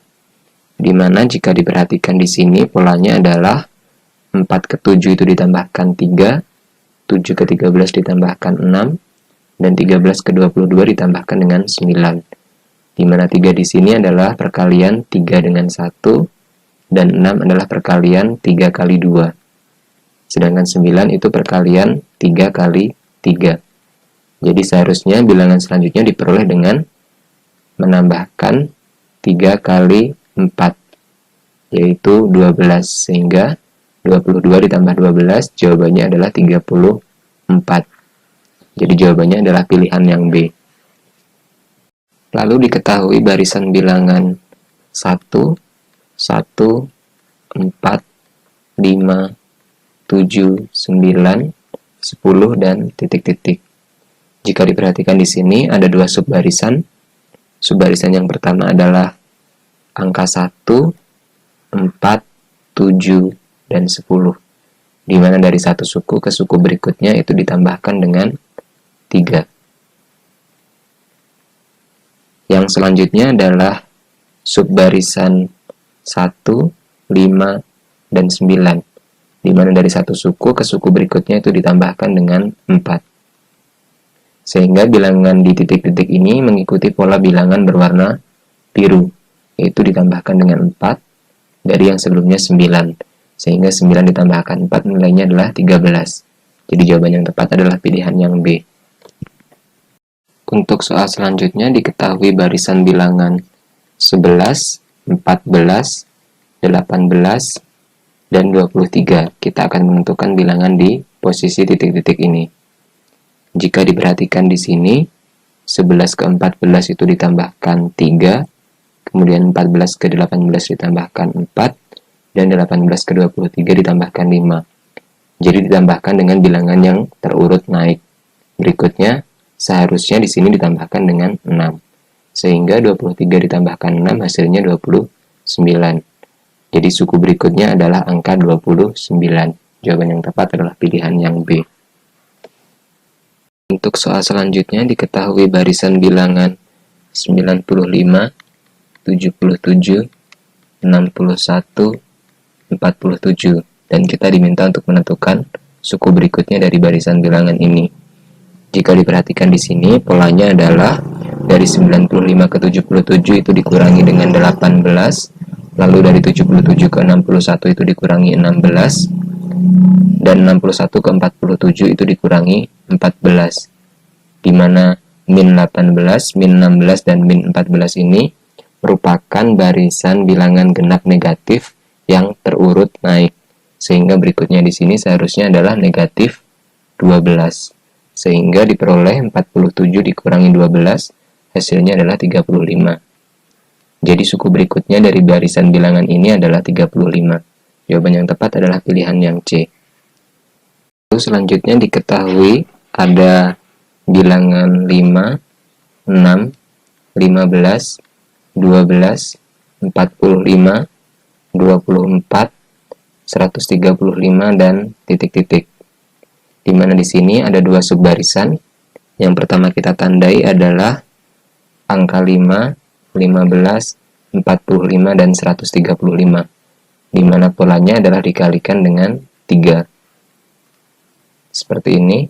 [SPEAKER 1] Di mana jika diperhatikan di sini polanya adalah 4 ke 7 itu ditambahkan 3, 7 ke 13 ditambahkan 6, dan 13 ke 22 ditambahkan dengan 9. Di mana 3 di sini adalah perkalian 3 dengan 1, dan 6 adalah perkalian 3 kali 2. Sedangkan 9 itu perkalian 3 kali 3. Jadi seharusnya bilangan selanjutnya diperoleh dengan menambahkan 3 kali 4, yaitu 12. Sehingga 22 ditambah 12, jawabannya adalah 34. Jadi jawabannya adalah pilihan yang B. Lalu diketahui barisan bilangan 1, 1, 4, 5, 7, 9, 10, dan titik-titik. Jika diperhatikan di sini ada 2 subbarisan. Subbarisan yang pertama adalah angka 1, 4, 7, dan 10. Di mana dari satu suku ke suku berikutnya itu ditambahkan dengan 3. Yang selanjutnya adalah subbarisan 1, 5, dan 9. Di mana dari satu suku ke suku berikutnya itu ditambahkan dengan 4. Sehingga bilangan di titik-titik ini mengikuti pola bilangan berwarna biru, yaitu ditambahkan dengan 4 dari yang sebelumnya 9. Sehingga 9 ditambahkan 4 nilainya adalah 13. Jadi jawaban yang tepat adalah pilihan yang B. Untuk soal selanjutnya diketahui barisan bilangan 11, 14, 18, dan 23. Kita akan menentukan bilangan di posisi titik-titik ini. Jika diperhatikan di sini, 11 ke 14 itu ditambahkan 3, kemudian 14 ke 18 ditambahkan 4, dan 18 ke 23 ditambahkan 5. Jadi ditambahkan dengan bilangan yang terurut naik. Berikutnya, seharusnya di sini ditambahkan dengan 6. Sehingga 23 ditambahkan 6 hasilnya 29. Jadi suku berikutnya adalah angka 29. Jawaban yang tepat adalah pilihan yang B. Untuk soal selanjutnya diketahui barisan bilangan 95, 77, 61, 47, dan kita diminta untuk menentukan suku berikutnya dari barisan bilangan ini. Jika diperhatikan di sini, polanya adalah dari 95 ke 77 itu dikurangi dengan 18, lalu dari 77 ke 61 itu dikurangi 16, dan 61 ke 47 itu dikurangi 14, di mana min 18, min 16, dan min 14 ini merupakan barisan bilangan genap negatif yang terurut naik, sehingga berikutnya di sini seharusnya adalah negatif 12, sehingga diperoleh 47 dikurangi 12, hasilnya adalah 35. Jadi suku berikutnya dari barisan bilangan ini adalah 35. Jawaban yang tepat adalah pilihan yang C. Lalu selanjutnya diketahui ada bilangan 5, 6, 15, 12, 45, 24, 135, dan titik-titik. Di mana di sini ada dua subbarisan. Yang pertama kita tandai adalah angka 5, 15, 45, dan 135. Di mana polanya adalah dikalikan dengan 3. Seperti ini.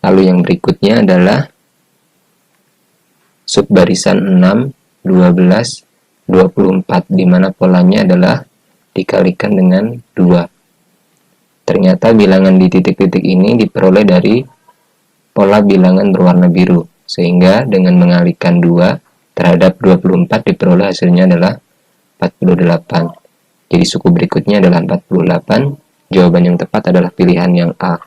[SPEAKER 1] Lalu yang berikutnya adalah subbarisan 6, 12, 24, di mana polanya adalah dikalikan dengan 2. Ternyata bilangan di titik-titik ini diperoleh dari pola bilangan berwarna biru, sehingga dengan mengalihkan 2 terhadap 24 diperoleh hasilnya adalah 48. Jadi suku berikutnya adalah 48. Jawaban yang tepat adalah pilihan yang A.